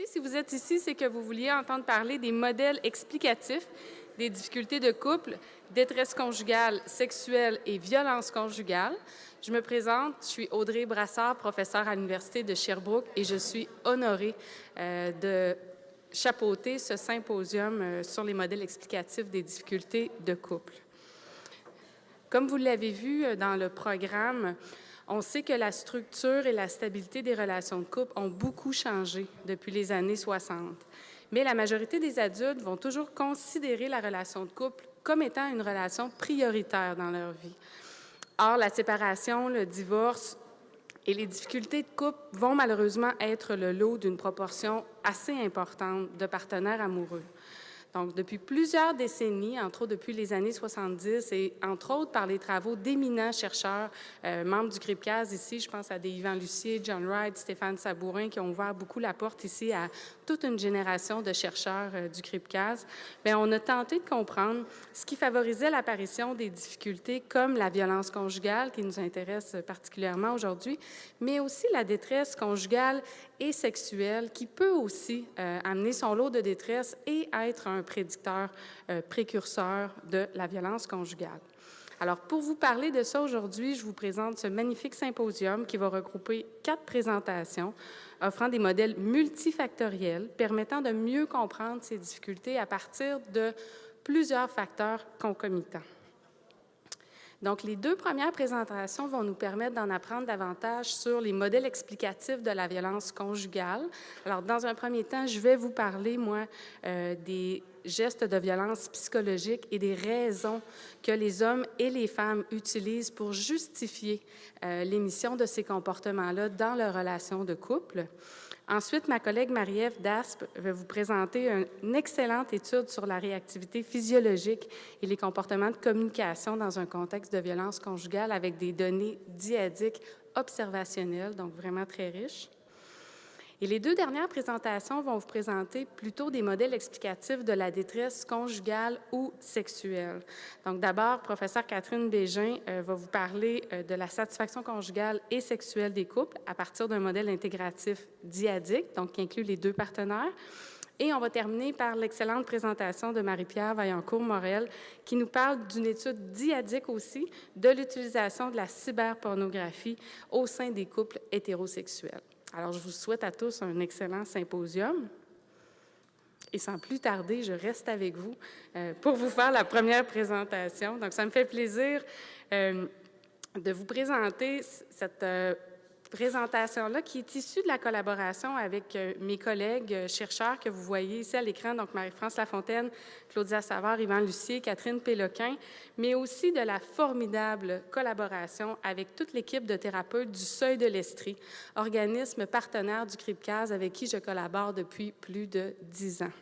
Si vous êtes ici, c'est que vous vouliez entendre parler des modèles explicatifs des difficultés de couple, détresse conjugale, sexuelle et violence conjugale. Je me présente, je suis Audrey Brassard, professeure à l'Université de Sherbrooke et je suis honorée de chapeauter ce symposium sur les modèles explicatifs des difficultés de couple. Comme vous l'avez vu dans le programme, on sait que la structure et la stabilité des relations de couple ont beaucoup changé depuis les années 60. Mais la majorité des adultes vont toujours considérer la relation de couple comme étant une relation prioritaire dans leur vie. Or, la séparation, le divorce et les difficultés de couple vont malheureusement être le lot d'une proportion assez importante de partenaires amoureux. Donc, depuis plusieurs décennies, entre autres depuis les années 70 et entre autres par les travaux d'éminents chercheurs, membres du CRIPCAS ici, je pense à des Yvan Lucier, John Wright, Stéphane Sabourin, qui ont ouvert beaucoup la porte ici à toute une génération de chercheurs du CRIPCAS, bien, on a tenté de comprendre ce qui favorisait l'apparition des difficultés comme la violence conjugale, qui nous intéresse particulièrement aujourd'hui, mais aussi la détresse conjugale et sexuelle, qui peut aussi amener son lot de détresse et être un prédicteur, précurseur de la violence conjugale. Alors, pour vous parler de ça aujourd'hui, je vous présente ce magnifique symposium qui va regrouper 4 présentations offrant des modèles multifactoriels permettant de mieux comprendre ces difficultés à partir de plusieurs facteurs concomitants. Donc, les 2 premières présentations vont nous permettre d'en apprendre davantage sur les modèles explicatifs de la violence conjugale. Alors, dans un premier temps, je vais vous parler, moi, des gestes de violence psychologique et des raisons que les hommes et les femmes utilisent pour justifier l'émission de ces comportements-là dans leur relation de couple. Ensuite, ma collègue Marie-Ève Daspe va vous présenter une excellente étude sur la réactivité physiologique et les comportements de communication dans un contexte de violence conjugale avec des données dyadiques observationnelles, donc vraiment très riches. Et les 2 dernières présentations vont vous présenter plutôt des modèles explicatifs de la détresse conjugale ou sexuelle. Donc d'abord, professeure Catherine Bégin va vous parler de la satisfaction conjugale et sexuelle des couples à partir d'un modèle intégratif dyadique, donc qui inclut les 2 partenaires. Et on va terminer par l'excellente présentation de Marie-Pierre Vaillancourt-Morel qui nous parle d'une étude dyadique aussi de l'utilisation de la cyberpornographie au sein des couples hétérosexuels. Alors, je vous souhaite à tous un excellent symposium. Et sans plus tarder, je reste avec vous pour vous faire la première présentation. Donc, ça me fait plaisir de vous présenter cette présentation-là qui est issue de la collaboration avec mes collègues chercheurs que vous voyez ici à l'écran, donc Marie-France Lafontaine, Claudia Savard, Yvan Lucier, Catherine Péloquin, mais aussi de la formidable collaboration avec toute l'équipe de thérapeutes du Seuil de l'Estrie, organisme partenaire du CRIPCAS avec qui je collabore depuis plus de 10 ans.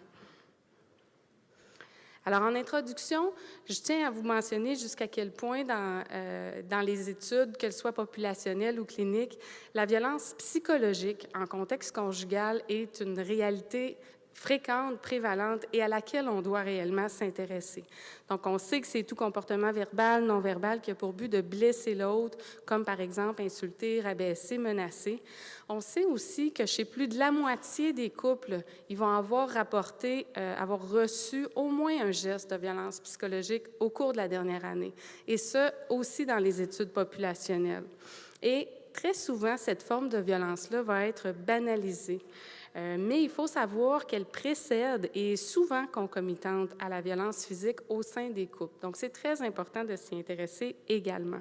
Alors, en introduction, je tiens à vous mentionner jusqu'à quel point dans les études, qu'elles soient populationnelles ou cliniques, la violence psychologique en contexte conjugal est une réalité fréquente, prévalente et à laquelle on doit réellement s'intéresser. Donc, on sait que c'est tout comportement verbal, non verbal qui a pour but de blesser l'autre, comme par exemple insulter, rabaisser, menacer. On sait aussi que chez plus de la moitié des couples, ils vont avoir rapporté, avoir reçu au moins un geste de violence psychologique au cours de la dernière année, et ce, aussi dans les études populationnelles. Et très souvent, cette forme de violence-là va être banalisée. Mais il faut savoir qu'elle précède et est souvent concomitante à la violence physique au sein des couples. Donc, c'est très important de s'y intéresser également.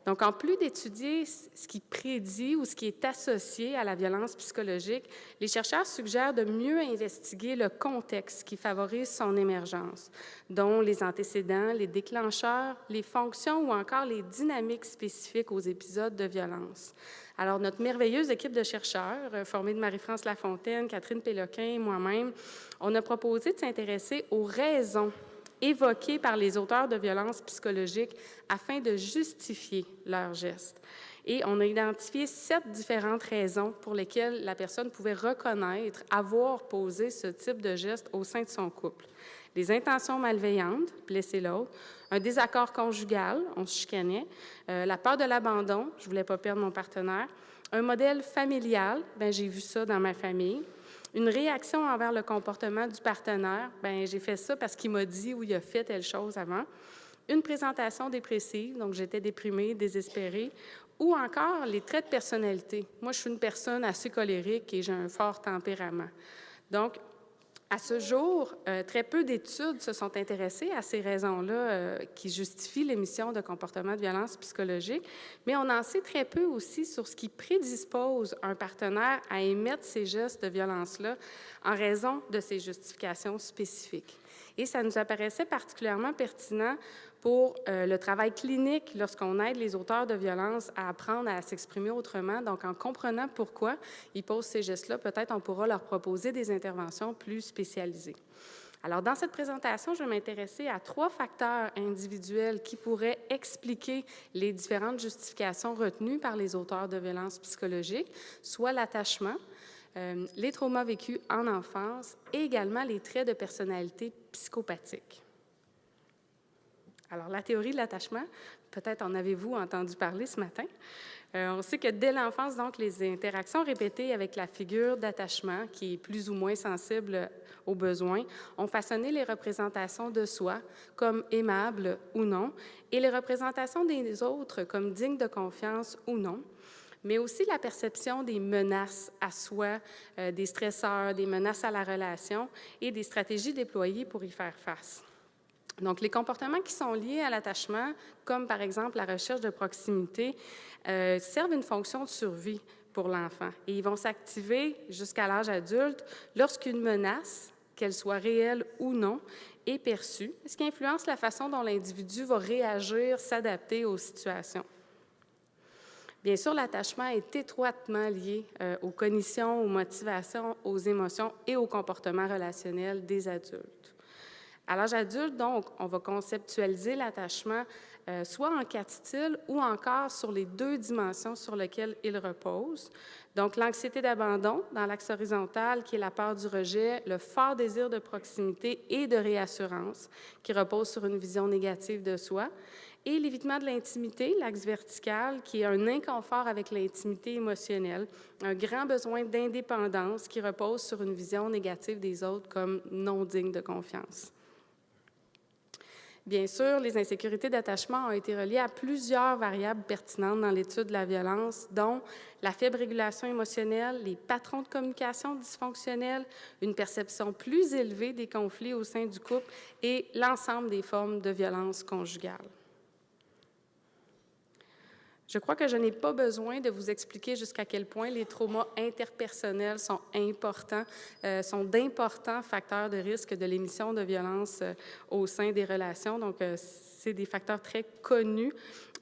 Donc, en plus d'étudier ce qui prédit ou ce qui est associé à la violence psychologique, les chercheurs suggèrent de mieux investiguer le contexte qui favorise son émergence, dont les antécédents, les déclencheurs, les fonctions ou encore les dynamiques spécifiques aux épisodes de violence. Alors, notre merveilleuse équipe de chercheurs, formée de Marie-France Lafontaine, Catherine Péloquin et moi-même, on a proposé de s'intéresser aux raisons évoquées par les auteurs de violences psychologiques afin de justifier leurs gestes. Et on a identifié 7 différentes raisons pour lesquelles la personne pouvait reconnaître avoir posé ce type de geste au sein de son couple. Les intentions malveillantes, blesser l'autre, un désaccord conjugal, on se chicanait, la peur de l'abandon, je voulais pas perdre mon partenaire, un modèle familial, ben j'ai vu ça dans ma famille, Une réaction envers le comportement du partenaire, bien, j'ai fait ça parce qu'il m'a dit ou il a fait telle chose avant. Une présentation dépressive, donc j'étais déprimée, désespérée, ou encore les traits de personnalité. Moi, je suis une personne assez colérique et j'ai un fort tempérament. Donc, à ce jour, très peu d'études se sont intéressées à ces raisons-là qui justifient l'émission de comportements de violence psychologique, mais on en sait très peu aussi sur ce qui prédispose un partenaire à émettre ces gestes de violence-là en raison de ces justifications spécifiques. Et ça nous apparaissait particulièrement pertinent pour le travail clinique lorsqu'on aide les auteurs de violences à apprendre à s'exprimer autrement. Donc, en comprenant pourquoi ils posent ces gestes-là, peut-être on pourra leur proposer des interventions plus spécialisées. Alors, dans cette présentation, je vais m'intéresser à 3 facteurs individuels qui pourraient expliquer les différentes justifications retenues par les auteurs de violences psychologiques, soit l'attachement, les traumas vécus en enfance et également les traits de personnalité psychopathiques. Alors, la théorie de l'attachement, peut-être en avez-vous entendu parler ce matin. On sait que dès l'enfance, donc, les interactions répétées avec la figure d'attachement, qui est plus ou moins sensible aux besoins, ont façonné les représentations de soi comme aimables ou non, et les représentations des autres comme dignes de confiance ou non, mais aussi la perception des menaces à soi, des stresseurs, des menaces à la relation et des stratégies déployées pour y faire face. Donc, les comportements qui sont liés à l'attachement, comme par exemple la recherche de proximité, servent une fonction de survie pour l'enfant et ils vont s'activer jusqu'à l'âge adulte lorsqu'une menace, qu'elle soit réelle ou non, est perçue, ce qui influence la façon dont l'individu va réagir, s'adapter aux situations. Bien sûr, l'attachement est étroitement lié aux cognitions, aux motivations, aux émotions et aux comportements relationnels des adultes. À l'âge adulte, donc, on va conceptualiser l'attachement soit en 4 styles ou encore sur les 2 dimensions sur lesquelles il repose. Donc, l'anxiété d'abandon dans l'axe horizontal, qui est la peur du rejet, le fort désir de proximité et de réassurance, qui repose sur une vision négative de soi, et l'évitement de l'intimité, l'axe vertical, qui est un inconfort avec l'intimité émotionnelle, un grand besoin d'indépendance qui repose sur une vision négative des autres comme non digne de confiance. Bien sûr, les insécurités d'attachement ont été reliées à plusieurs variables pertinentes dans l'étude de la violence, dont la faible régulation émotionnelle, les patrons de communication dysfonctionnels, une perception plus élevée des conflits au sein du couple et l'ensemble des formes de violence conjugale. Je crois que je n'ai pas besoin de vous expliquer jusqu'à quel point les traumas interpersonnels sont importants, sont d'importants facteurs de risque de l'émission de violence au sein des relations. Donc, c'est des facteurs très connus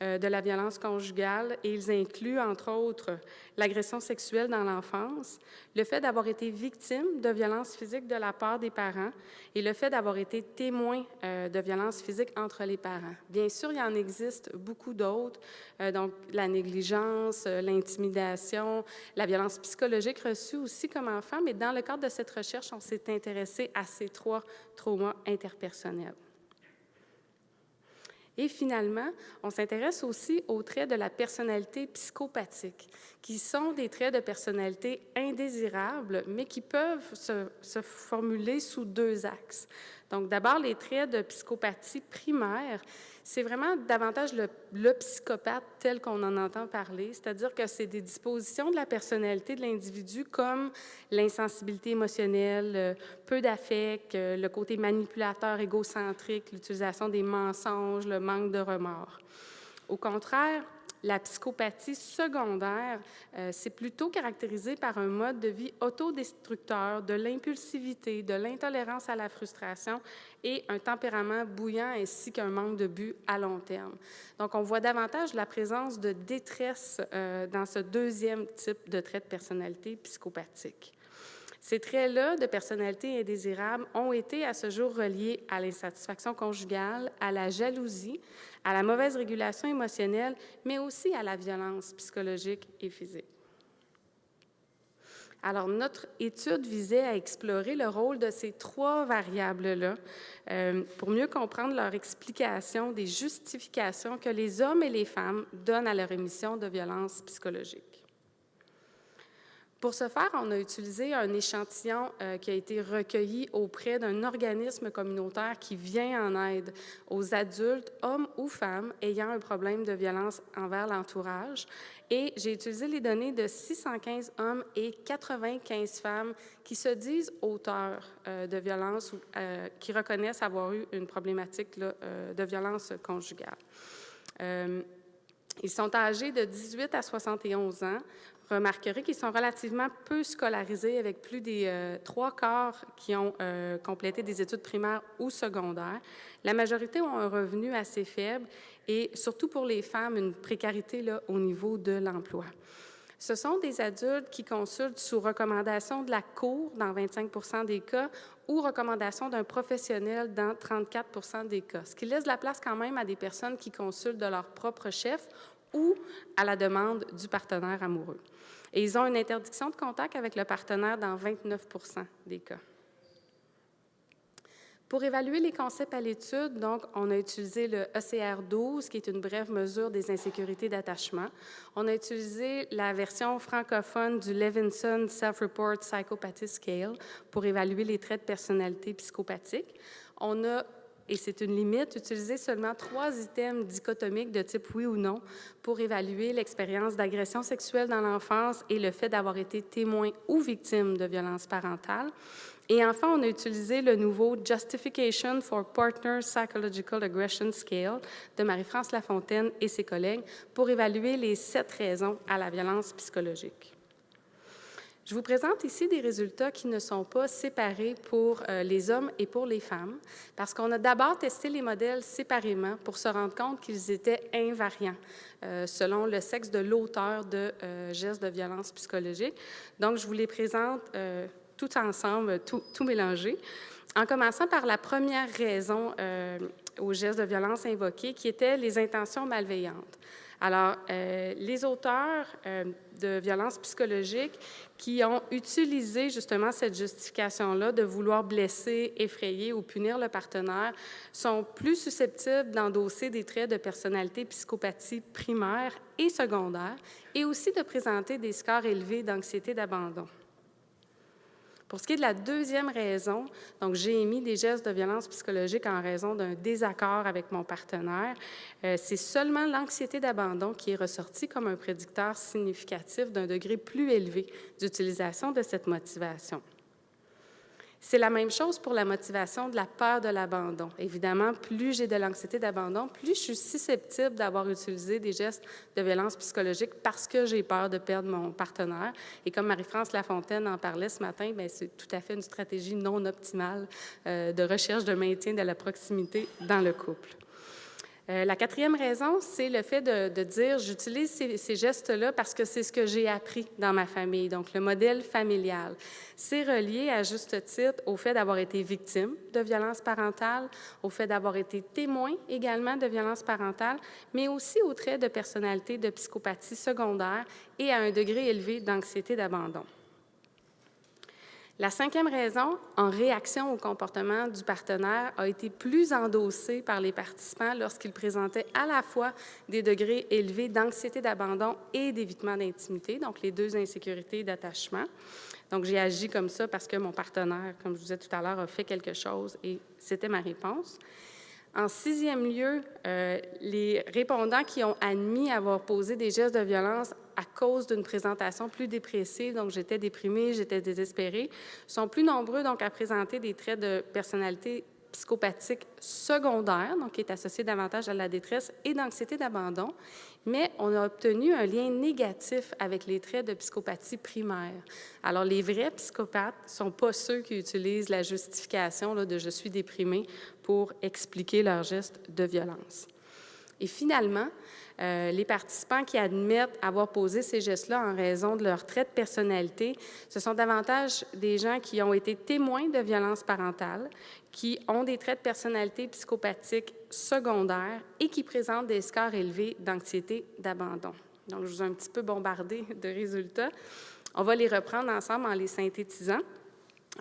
de la violence conjugale et ils incluent, entre autres, l'agression sexuelle dans l'enfance, le fait d'avoir été victime de violences physiques de la part des parents et le fait d'avoir été témoin de violences physiques entre les parents. Bien sûr, il y en existe beaucoup d'autres, donc la négligence, l'intimidation, la violence psychologique reçue aussi comme enfant, mais dans le cadre de cette recherche, on s'est intéressé à ces 3 traumas interpersonnels. Et finalement, on s'intéresse aussi aux traits de la personnalité psychopathique, qui sont des traits de personnalité indésirables, mais qui peuvent se formuler sous 2 axes. Donc, d'abord, les traits de psychopathie primaire, c'est vraiment davantage le psychopathe tel qu'on en entend parler, c'est-à-dire que c'est des dispositions de la personnalité de l'individu comme l'insensibilité émotionnelle, peu d'affect, le côté manipulateur, égocentrique, l'utilisation des mensonges, le manque de remords. Au contraire, la psychopathie secondaire, c'est plutôt caractérisé par un mode de vie autodestructeur, de l'impulsivité, de l'intolérance à la frustration et un tempérament bouillant ainsi qu'un manque de but à long terme. Donc, on voit davantage la présence de détresse dans ce 2e type de trait de personnalité psychopathique. Ces traits-là de personnalité indésirable ont été à ce jour reliés à l'insatisfaction conjugale, à la jalousie, à la mauvaise régulation émotionnelle, mais aussi à la violence psychologique et physique. Alors, notre étude visait à explorer le rôle de ces 3 variables-là pour mieux comprendre leur explication des justifications que les hommes et les femmes donnent à leur émission de violence psychologique. Pour ce faire, on a utilisé un échantillon qui a été recueilli auprès d'un organisme communautaire qui vient en aide aux adultes, hommes ou femmes, ayant un problème de violence envers l'entourage. Et j'ai utilisé les données de 615 hommes et 95 femmes qui se disent auteurs de violences ou qui reconnaissent avoir eu une problématique de violence conjugale. Ils sont âgés de 18 à 71 ans. Remarquerez qu'ils sont relativement peu scolarisés, avec plus des 3/4 qui ont complété des études primaires ou secondaires. La majorité ont un revenu assez faible et, surtout pour les femmes, une précarité au niveau de l'emploi. Ce sont des adultes qui consultent sous recommandation de la Cour dans 25 des cas ou recommandation d'un professionnel dans 34 des cas, ce qui laisse de la place quand même à des personnes qui consultent de leur propre chef ou à la demande du partenaire amoureux. Et ils ont une interdiction de contact avec le partenaire dans 29 des cas. Pour évaluer les concepts à l'étude, donc, on a utilisé le ECR-12, qui est une brève mesure des insécurités d'attachement. On a utilisé la version francophone du Levinson Self-Report Psychopathy Scale pour évaluer les traits de personnalité psychopathique. On a, et c'est une limite, utilisé seulement 3 items dichotomiques de type oui ou non pour évaluer l'expérience d'agression sexuelle dans l'enfance et le fait d'avoir été témoin ou victime de violences parentales. Et enfin, on a utilisé le nouveau Justification for Partner Psychological Aggression Scale de Marie-France Lafontaine et ses collègues pour évaluer les 7 raisons à la violence psychologique. Je vous présente ici des résultats qui ne sont pas séparés pour les hommes et pour les femmes, parce qu'on a d'abord testé les modèles séparément pour se rendre compte qu'ils étaient invariants selon le sexe de l'auteur de gestes de violence psychologique. Donc, je vous les présente tout ensemble, tout mélangé, en commençant par la première raison aux gestes de violence invoqués, qui étaient les intentions malveillantes. Alors, les auteurs de violences psychologiques qui ont utilisé justement cette justification-là de vouloir blesser, effrayer ou punir le partenaire sont plus susceptibles d'endosser des traits de personnalité psychopathie primaire et secondaire et aussi de présenter des scores élevés d'anxiété d'abandon. Pour ce qui est de la deuxième raison, donc j'ai émis des gestes de violence psychologique en raison d'un désaccord avec mon partenaire. C'est seulement l'anxiété d'abandon qui est ressortie comme un prédicteur significatif d'un degré plus élevé d'utilisation de cette motivation. C'est la même chose pour la motivation de la peur de l'abandon. Évidemment, plus j'ai de l'anxiété d'abandon, plus je suis susceptible d'avoir utilisé des gestes de violence psychologique parce que j'ai peur de perdre mon partenaire. Et comme Marie-France Lafontaine en parlait ce matin, bien, c'est tout à fait une stratégie non optimale de recherche de maintien de la proximité dans le couple. La quatrième raison, c'est le fait de dire j'utilise ces gestes-là parce que c'est ce que j'ai appris dans ma famille, donc le modèle familial. C'est relié à juste titre au fait d'avoir été victime de violences parentales, au fait d'avoir été témoin également de violences parentales, mais aussi aux traits de personnalité de psychopathie secondaire et à un degré élevé d'anxiété d'abandon. La cinquième raison, en réaction au comportement du partenaire, a été plus endossée par les participants lorsqu'ils présentaient à la fois des degrés élevés d'anxiété d'abandon et d'évitement d'intimité, donc les 2 insécurités d'attachement. Donc, j'ai agi comme ça parce que mon partenaire, comme je vous disais tout à l'heure, a fait quelque chose et c'était ma réponse. En 6e lieu, les répondants qui ont admis avoir posé des gestes de violence à cause d'une présentation plus dépressive, donc j'étais déprimée, j'étais désespérée, sont plus nombreux donc à présenter des traits de personnalité psychopathique secondaire, donc qui est associé davantage à la détresse et d'anxiété d'abandon, mais on a obtenu un lien négatif avec les traits de psychopathie primaire. Alors, les vrais psychopathes ne sont pas ceux qui utilisent la justification de « je suis déprimé » pour expliquer leurs gestes de violence. Et finalement, les participants qui admettent avoir posé ces gestes-là en raison de leurs traits de personnalité, ce sont davantage des gens qui ont été témoins de violences parentales, qui ont des traits de personnalité psychopathiques secondaires et qui présentent des scores élevés d'anxiété d'abandon. Donc, je vous ai un petit peu bombardé de résultats. On va les reprendre ensemble en les synthétisant.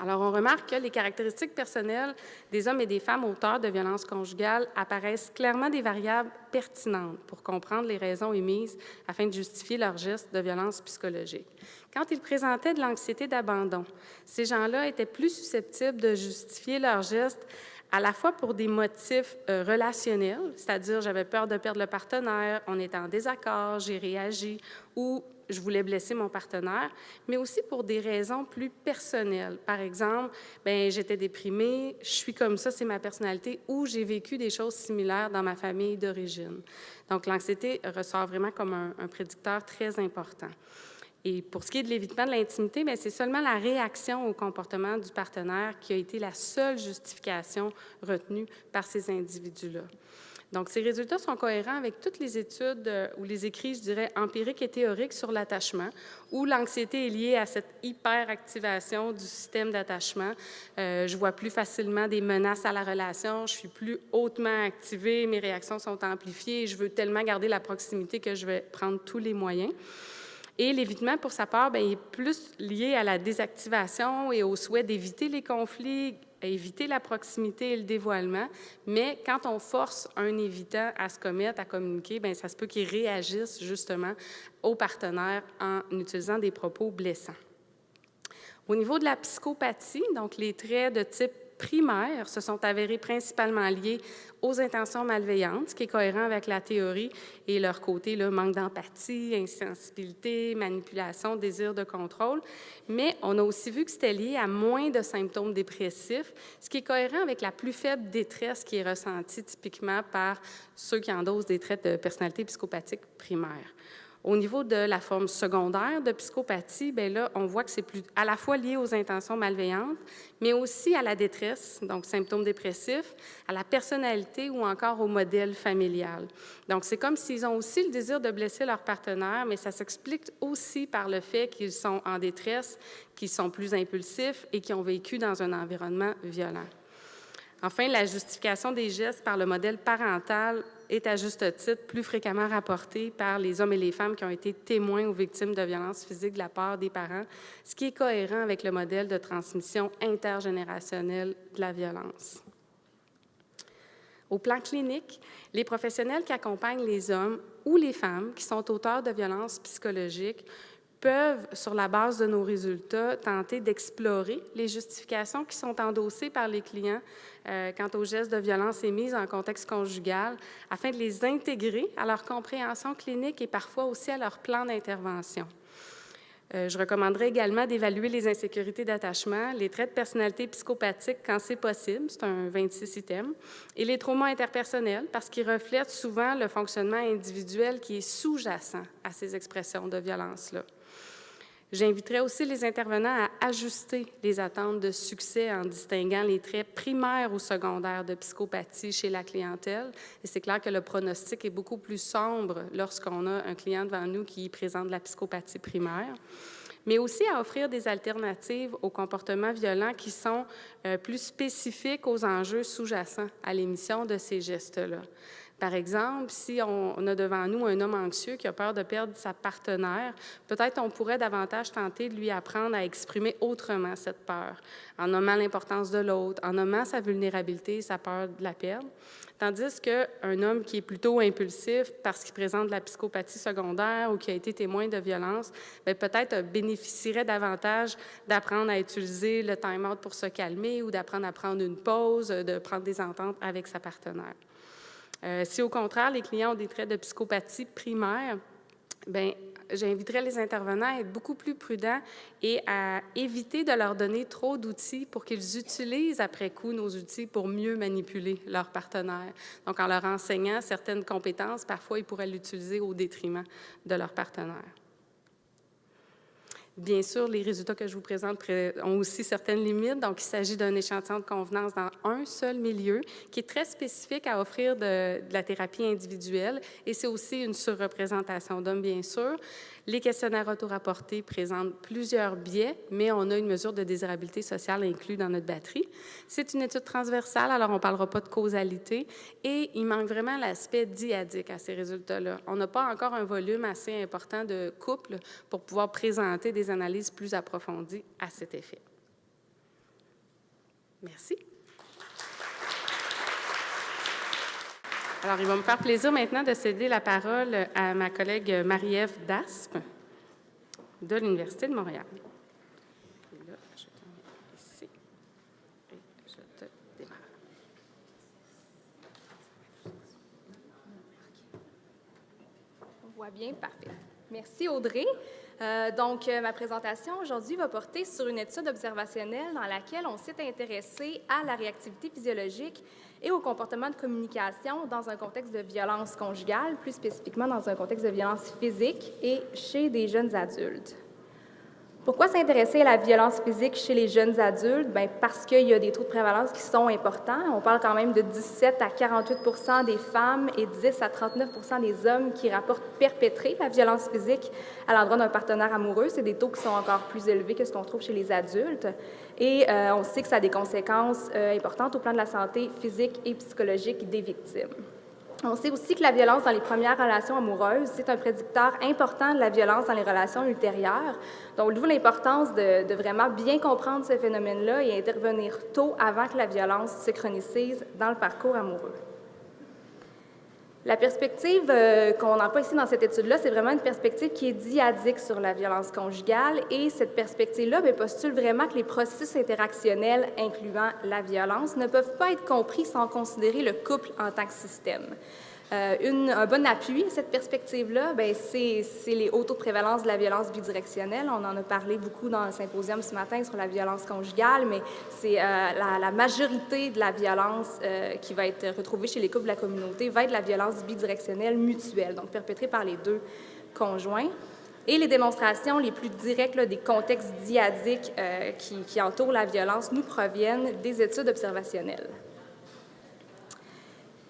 Alors, on remarque que les caractéristiques personnelles des hommes et des femmes auteurs de violences conjugales apparaissent clairement des variables pertinentes pour comprendre les raisons émises afin de justifier leurs gestes de violence psychologique. Quand ils présentaient de l'anxiété d'abandon, ces gens-là étaient plus susceptibles de justifier leurs gestes à la fois pour des motifs relationnels, c'est-à-dire j'avais peur de perdre le partenaire, on était en désaccord, j'ai réagi, ou je voulais blesser mon partenaire, mais aussi pour des raisons plus personnelles. Par exemple, j'étais déprimée, je suis comme ça, c'est ma personnalité, ou j'ai vécu des choses similaires dans ma famille d'origine. Donc, l'anxiété ressort vraiment comme un prédicteur très important. Et pour ce qui est de l'évitement de l'intimité, c'est seulement la réaction au comportement du partenaire qui a été la seule justification retenue par ces individus-là. Donc, ces résultats sont cohérents avec toutes les études ou les écrits, je dirais, empiriques et théoriques sur l'attachement, où l'anxiété est liée à cette hyperactivation du système d'attachement. Je vois plus facilement des menaces à la relation, je suis plus hautement activée, mes réactions sont amplifiées, je veux tellement garder la proximité que je vais prendre tous les moyens. Et l'évitement, pour sa part, est plus lié à la désactivation et au souhait d'éviter les conflits, éviter la proximité et le dévoilement. Mais quand on force un évitant à se commettre, à communiquer, ça se peut qu'il réagisse justement au partenaire en utilisant des propos blessants. Au niveau de la psychopathie, donc les traits de type primaire se sont avérés principalement liés aux intentions malveillantes, ce qui est cohérent avec la théorie et leur côté, manque d'empathie, insensibilité, manipulation, désir de contrôle. Mais on a aussi vu que c'était lié à moins de symptômes dépressifs, ce qui est cohérent avec la plus faible détresse qui est ressentie typiquement par ceux qui endossent des traits de personnalité psychopathique primaire. Au niveau de la forme secondaire de psychopathie, là, on voit que c'est à la fois lié aux intentions malveillantes, mais aussi à la détresse, donc symptômes dépressifs, à la personnalité ou encore au modèle familial. Donc, c'est comme s'ils ont aussi le désir de blesser leur partenaire, mais ça s'explique aussi par le fait qu'ils sont en détresse, qu'ils sont plus impulsifs et qu'ils ont vécu dans un environnement violent. Enfin, la justification des gestes par le modèle parental est à juste titre plus fréquemment rapportée par les hommes et les femmes qui ont été témoins ou victimes de violences physiques de la part des parents, ce qui est cohérent avec le modèle de transmission intergénérationnelle de la violence. Au plan clinique, les professionnels qui accompagnent les hommes ou les femmes qui sont auteurs de violences psychologiques peuvent, sur la base de nos résultats, tenter d'explorer les justifications qui sont endossées par les clients quant aux gestes de violence émis en contexte conjugal, afin de les intégrer à leur compréhension clinique et parfois aussi à leur plan d'intervention. Je recommanderais également d'évaluer les insécurités d'attachement, les traits de personnalité psychopathique quand c'est possible, c'est un 26 items, et les traumas interpersonnels parce qu'ils reflètent souvent le fonctionnement individuel qui est sous-jacent à ces expressions de violence-là. J'inviterais aussi les intervenants à ajuster les attentes de succès en distinguant les traits primaires ou secondaires de psychopathie chez la clientèle. Et c'est clair que le pronostic est beaucoup plus sombre lorsqu'on a un client devant nous qui présente la psychopathie primaire, mais aussi à offrir des alternatives aux comportements violents qui sont plus spécifiques aux enjeux sous-jacents à l'émission de ces gestes-là. Par exemple, si on a devant nous un homme anxieux qui a peur de perdre sa partenaire, peut-être on pourrait davantage tenter de lui apprendre à exprimer autrement cette peur, en nommant l'importance de l'autre, en nommant sa vulnérabilité, sa peur de la perdre. Tandis qu'un homme qui est plutôt impulsif parce qu'il présente de la psychopathie secondaire ou qui a été témoin de violence, peut-être bénéficierait davantage d'apprendre à utiliser le time-out pour se calmer ou d'apprendre à prendre une pause, de prendre des ententes avec sa partenaire. Si au contraire, les clients ont des traits de psychopathie primaire, j'inviterais les intervenants à être beaucoup plus prudents et à éviter de leur donner trop d'outils pour qu'ils utilisent après coup nos outils pour mieux manipuler leur partenaire. Donc, en leur enseignant certaines compétences, parfois, ils pourraient l'utiliser au détriment de leur partenaire. Bien sûr, les résultats que je vous présente ont aussi certaines limites. Donc, il s'agit d'un échantillon de convenance dans un seul milieu qui est très spécifique à offrir de la thérapie individuelle et c'est aussi une surreprésentation d'hommes, bien sûr. Les questionnaires autorapportés présentent plusieurs biais, mais on a une mesure de désirabilité sociale inclue dans notre batterie. C'est une étude transversale, alors on ne parlera pas de causalité et il manque vraiment l'aspect dyadique à ces résultats-là. On n'a pas encore un volume assez important de couples pour pouvoir présenter des analyses plus approfondies à cet effet. Merci. Alors, il va me faire plaisir maintenant de céder la parole à ma collègue Marie-Ève Daspe de l'Université de Montréal. Et là, je te mets ici et je te démarre. On voit bien, parfait. Merci Audrey. Ma présentation aujourd'hui va porter sur une étude observationnelle dans laquelle on s'est intéressé à la réactivité physiologique et au comportement de communication dans un contexte de violence conjugale, plus spécifiquement dans un contexte de violence physique et chez des jeunes adultes. Pourquoi s'intéresser à la violence physique chez les jeunes adultes? Bien, parce qu'il y a des taux de prévalence qui sont importants. On parle quand même de 17 à 48 % des femmes et 10 à 39 % des hommes qui rapportent perpétrer la violence physique à l'endroit d'un partenaire amoureux. C'est des taux qui sont encore plus élevés que ce qu'on trouve chez les adultes. Et on sait que ça a des conséquences importantes au plan de la santé physique et psychologique des victimes. On sait aussi que la violence dans les premières relations amoureuses, c'est un prédicteur important de la violence dans les relations ultérieures. Donc, d'où l'importance de vraiment bien comprendre ce phénomène-là et intervenir tôt avant que la violence se chronicise dans le parcours amoureux. La perspective qu'on emploie ici dans cette étude-là, c'est vraiment une perspective qui est dyadique sur la violence conjugale et cette perspective-là postule vraiment que les processus interactionnels incluant la violence ne peuvent pas être compris sans considérer le couple en tant que système. Un bon appui à cette perspective-là, c'est les hauts taux de prévalence de la violence bidirectionnelle. On en a parlé beaucoup dans le symposium ce matin sur la violence conjugale, mais c'est la majorité de la violence qui va être retrouvée chez les couples de la communauté va être la violence bidirectionnelle mutuelle, donc perpétrée par les deux conjoints. Et les démonstrations les plus directes des contextes dyadiques qui entourent la violence nous proviennent des études observationnelles.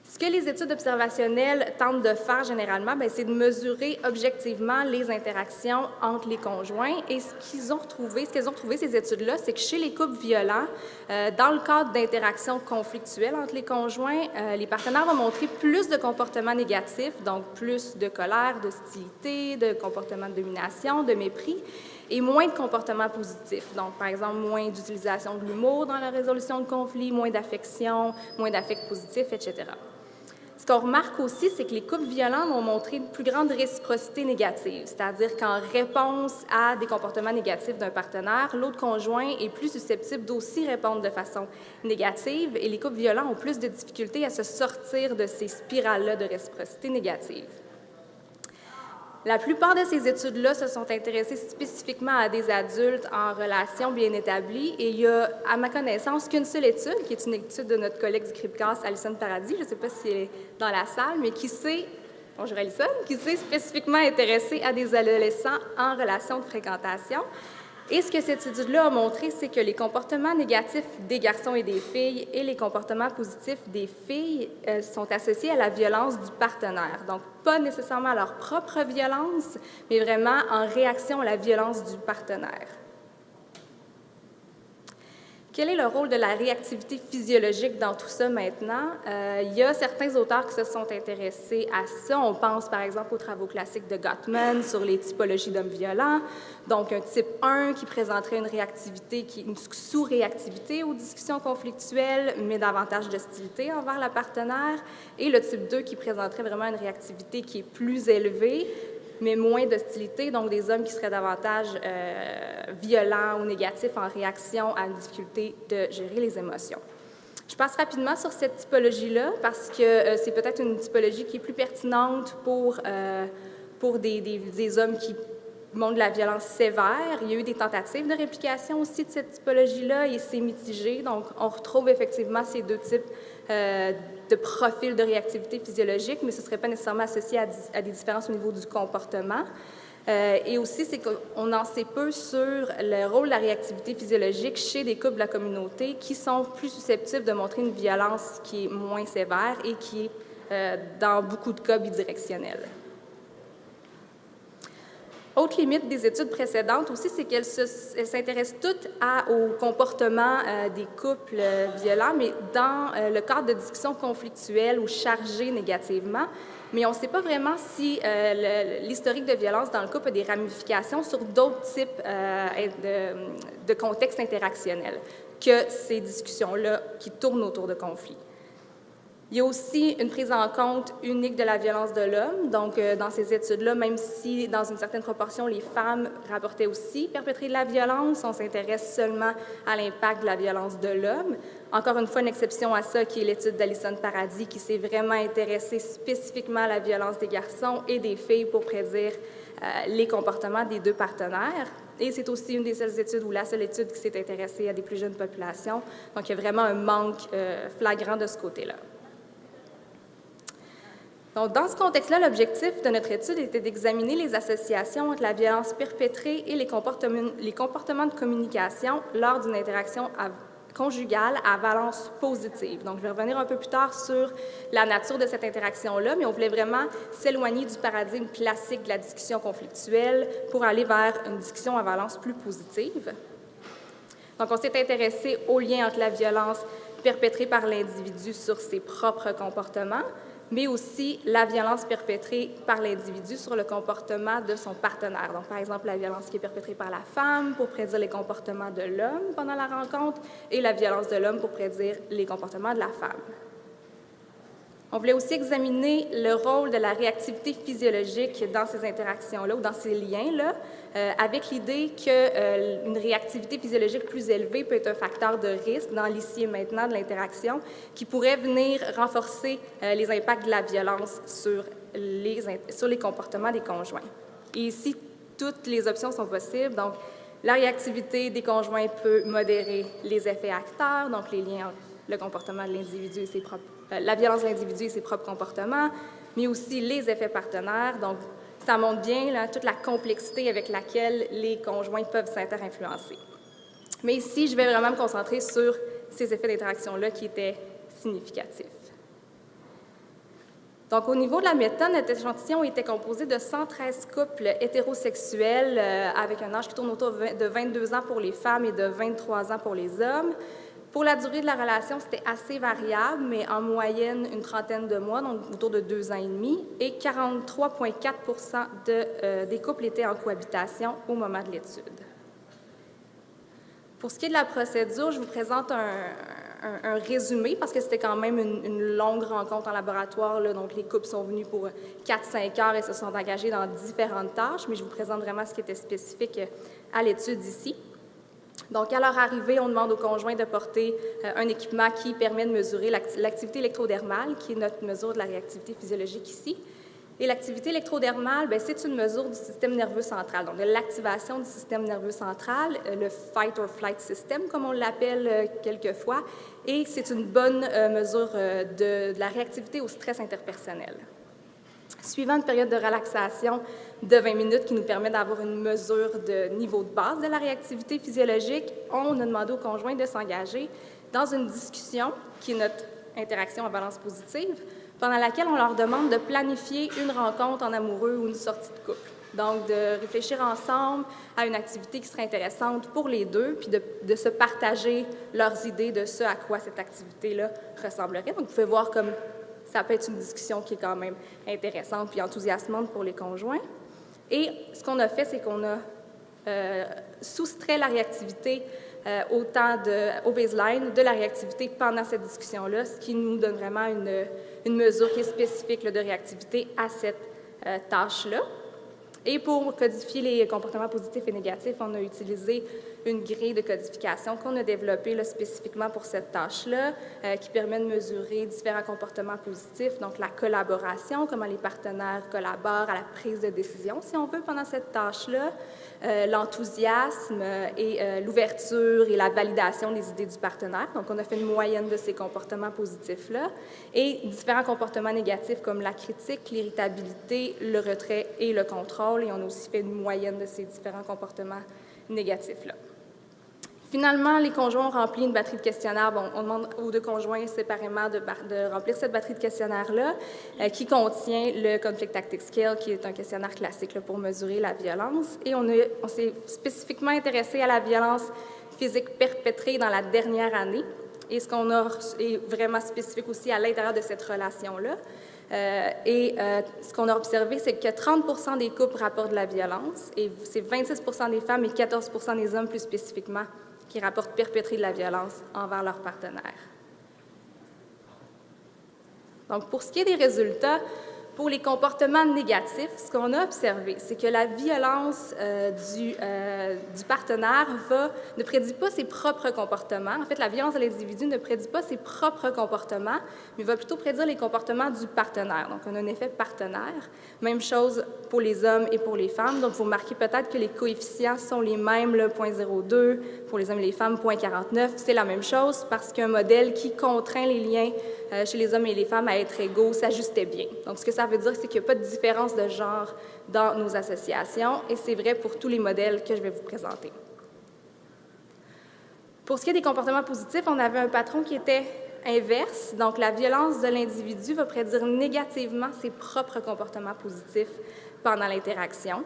Ce que les études observationnelles tentent de faire généralement, c'est de mesurer objectivement les interactions entre les conjoints. Et ce qu'elles ont retrouvé, ces études-là, c'est que chez les couples violents, dans le cadre d'interactions conflictuelles entre les conjoints, les partenaires vont montrer plus de comportements négatifs, donc plus de colère, d'hostilité, de comportements de domination, de mépris, et moins de comportements positifs. Donc, par exemple, moins d'utilisation de l'humour dans la résolution de conflits, moins d'affection, moins d'affects positifs, etc. Ce qu'on remarque aussi, c'est que les couples violents vont montrer une plus grande réciprocité négative, c'est-à-dire qu'en réponse à des comportements négatifs d'un partenaire, l'autre conjoint est plus susceptible d'aussi répondre de façon négative et les couples violents ont plus de difficultés à se sortir de ces spirales-là de réciprocité négative. La plupart de ces études-là se sont intéressées spécifiquement à des adultes en relation bien établie et il y a, à ma connaissance, qu'une seule étude, qui est une étude de notre collègue du CRIPCAS, Alison Paradis, je ne sais pas si elle est dans la salle, mais qui s'est spécifiquement intéressée à des adolescents en relation de fréquentation. Et ce que cette étude-là a montré, c'est que les comportements négatifs des garçons et des filles et les comportements positifs des filles sont associés à la violence du partenaire. Donc, pas nécessairement à leur propre violence, mais vraiment en réaction à la violence du partenaire. Quel est le rôle de la réactivité physiologique dans tout ça maintenant? Il y a certains auteurs qui se sont intéressés à ça. On pense par exemple aux travaux classiques de Gottman sur les typologies d'hommes violents. Donc, un type 1 qui présenterait une sous-réactivité aux discussions conflictuelles, mais davantage d'hostilité envers la partenaire. Et le type 2 qui présenterait vraiment une réactivité qui est plus élevée, mais moins d'hostilité, donc des hommes qui seraient davantage violents ou négatifs en réaction à une difficulté de gérer les émotions. Je passe rapidement sur cette typologie-là parce que c'est peut-être une typologie qui est plus pertinente pour des hommes qui montrent de la violence sévère. Il y a eu des tentatives de réplication aussi de cette typologie-là et c'est mitigé. Donc, on retrouve effectivement ces deux types de profils de réactivité physiologique, mais ce ne serait pas nécessairement associé à des différences au niveau du comportement. Et aussi, c'est qu'on en sait peu sur le rôle de la réactivité physiologique chez des couples de la communauté qui sont plus susceptibles de montrer une violence qui est moins sévère et qui est, dans beaucoup de cas, bidirectionnelle. Autre limite des études précédentes aussi, c'est qu'elles s'intéressent toutes au comportement des couples violents, mais dans le cadre de discussions conflictuelles ou chargées négativement. Mais on ne sait pas vraiment si l'historique de violence dans le couple a des ramifications sur d'autres types de contextes interactionnels. que ces discussions-là qui tournent autour de conflits. Il y a aussi une prise en compte unique de la violence de l'homme. Donc, dans ces études-là, même si dans une certaine proportion, les femmes rapportaient aussi perpétrer de la violence, on s'intéresse seulement à l'impact de la violence de l'homme. Encore une fois, une exception à ça, qui est l'étude d'Alison Paradis, qui s'est vraiment intéressée spécifiquement à la violence des garçons et des filles pour prédire les comportements des deux partenaires. Et c'est aussi une des seules études, ou la seule étude qui s'est intéressée à des plus jeunes populations. Donc, il y a vraiment un manque flagrant de ce côté-là. Donc, dans ce contexte-là, l'objectif de notre étude était d'examiner les associations entre la violence perpétrée et les comportements de communication lors d'une interaction conjugale à valence positive. Donc, je vais revenir un peu plus tard sur la nature de cette interaction-là, mais on voulait vraiment s'éloigner du paradigme classique de la discussion conflictuelle pour aller vers une discussion à valence plus positive. Donc, on s'est intéressé au lien entre la violence perpétrée par l'individu sur ses propres comportements, mais aussi la violence perpétrée par l'individu sur le comportement de son partenaire. Donc, par exemple, la violence qui est perpétrée par la femme pour prédire les comportements de l'homme pendant la rencontre et la violence de l'homme pour prédire les comportements de la femme. On voulait aussi examiner le rôle de la réactivité physiologique dans ces interactions-là ou dans ces liens-là, avec l'idée qu'une réactivité physiologique plus élevée peut être un facteur de risque dans l'ici et maintenant de l'interaction qui pourrait venir renforcer les impacts de la violence sur les comportements des conjoints. Et ici, toutes les options sont possibles. Donc, la réactivité des conjoints peut modérer les effets acteurs, donc les liens entre le comportement de l'individu et ses propres la violence de l'individu et ses propres comportements, mais aussi les effets partenaires. Donc, ça montre bien là, toute la complexité avec laquelle les conjoints peuvent s'inter-influencer. Mais ici, je vais vraiment me concentrer sur ces effets d'interaction-là qui étaient significatifs. Donc, au niveau de la méthode, notre échantillon était composé de 113 couples hétérosexuels avec un âge qui tourne autour de 22 ans pour les femmes et de 23 ans pour les hommes. Pour la durée de la relation, c'était assez variable, mais en moyenne, une trentaine de mois, donc autour de 2 ans et demi, et 43,4 % des couples étaient en cohabitation au moment de l'étude. Pour ce qui est de la procédure, je vous présente un résumé, parce que c'était quand même une longue rencontre en laboratoire, là, donc les couples sont venus pour 4-5 heures et se sont engagés dans différentes tâches, mais je vous présente vraiment ce qui était spécifique à l'étude ici. Donc, à leur arrivée, on demande aux conjoints de porter un équipement qui permet de mesurer l'activité électrodermale, qui est notre mesure de la réactivité physiologique ici. Et l'activité électrodermale, c'est une mesure du système nerveux central, donc de l'activation du système nerveux central, le fight or flight system, comme on l'appelle quelquefois, et c'est une bonne mesure de la réactivité au stress interpersonnel. Suivant une période de relaxation de 20 minutes qui nous permet d'avoir une mesure de niveau de base de la réactivité physiologique, on a demandé aux conjoints de s'engager dans une discussion, qui est notre interaction à valence positive, pendant laquelle on leur demande de planifier une rencontre en amoureux ou une sortie de couple. Donc, de réfléchir ensemble à une activité qui serait intéressante pour les deux, puis de se partager leurs idées de ce à quoi cette activité-là ressemblerait. Donc, vous pouvez voir comme ça peut être une discussion qui est quand même intéressante puis enthousiasmante pour les conjoints. Et ce qu'on a fait, c'est qu'on a soustrait la réactivité au baseline de la réactivité pendant cette discussion-là, ce qui nous donne vraiment une mesure qui est spécifique là, de réactivité à cette tâche-là. Et pour codifier les comportements positifs et négatifs, on a utilisé une grille de codification qu'on a développée là, spécifiquement pour cette tâche-là, qui permet de mesurer différents comportements positifs, donc la collaboration, comment les partenaires collaborent à la prise de décision, si on veut, pendant cette tâche-là, l'enthousiasme et l'ouverture et la validation des idées du partenaire. Donc, on a fait une moyenne de ces comportements positifs-là, et différents comportements négatifs comme la critique, l'irritabilité, le retrait et le contrôle, et on a aussi fait une moyenne de ces différents comportements négatifs-là. Finalement, les conjoints ont rempli une batterie de questionnaires. Bon, on demande aux deux conjoints séparément de remplir cette batterie de questionnaires-là qui contient le Conflict Tactics Scale, qui est un questionnaire classique là, pour mesurer la violence. Et on s'est spécifiquement intéressé à la violence physique perpétrée dans la dernière année. Et ce qu'on a est vraiment spécifique aussi à l'intérieur de cette relation-là. Ce qu'on a observé, c'est que 30 % des couples rapportent de la violence, et c'est 26 % des femmes et 14 % des hommes plus spécifiquement qui rapportent perpétrer de la violence envers leur partenaire. Donc, pour ce qui est des résultats, pour les comportements négatifs, ce qu'on a observé, c'est que la violence du partenaire ne prédit pas ses propres comportements. En fait, la violence de l'individu ne prédit pas ses propres comportements, mais va plutôt prédire les comportements du partenaire. Donc, on a un effet partenaire. Même chose pour les hommes et pour les femmes. Donc, vous remarquez peut-être que les coefficients sont les mêmes, 0,02 pour les hommes et les femmes, 0,49. C'est la même chose parce qu'un modèle qui contraint les liens chez les hommes et les femmes à être égaux s'ajustait bien. Donc, ce que ça veut dire, c'est qu'il n'y a pas de différence de genre dans nos associations, et c'est vrai pour tous les modèles que je vais vous présenter. Pour ce qui est des comportements positifs, on avait un patron qui était inverse. Donc, la violence de l'individu va prédire négativement ses propres comportements positifs pendant l'interaction,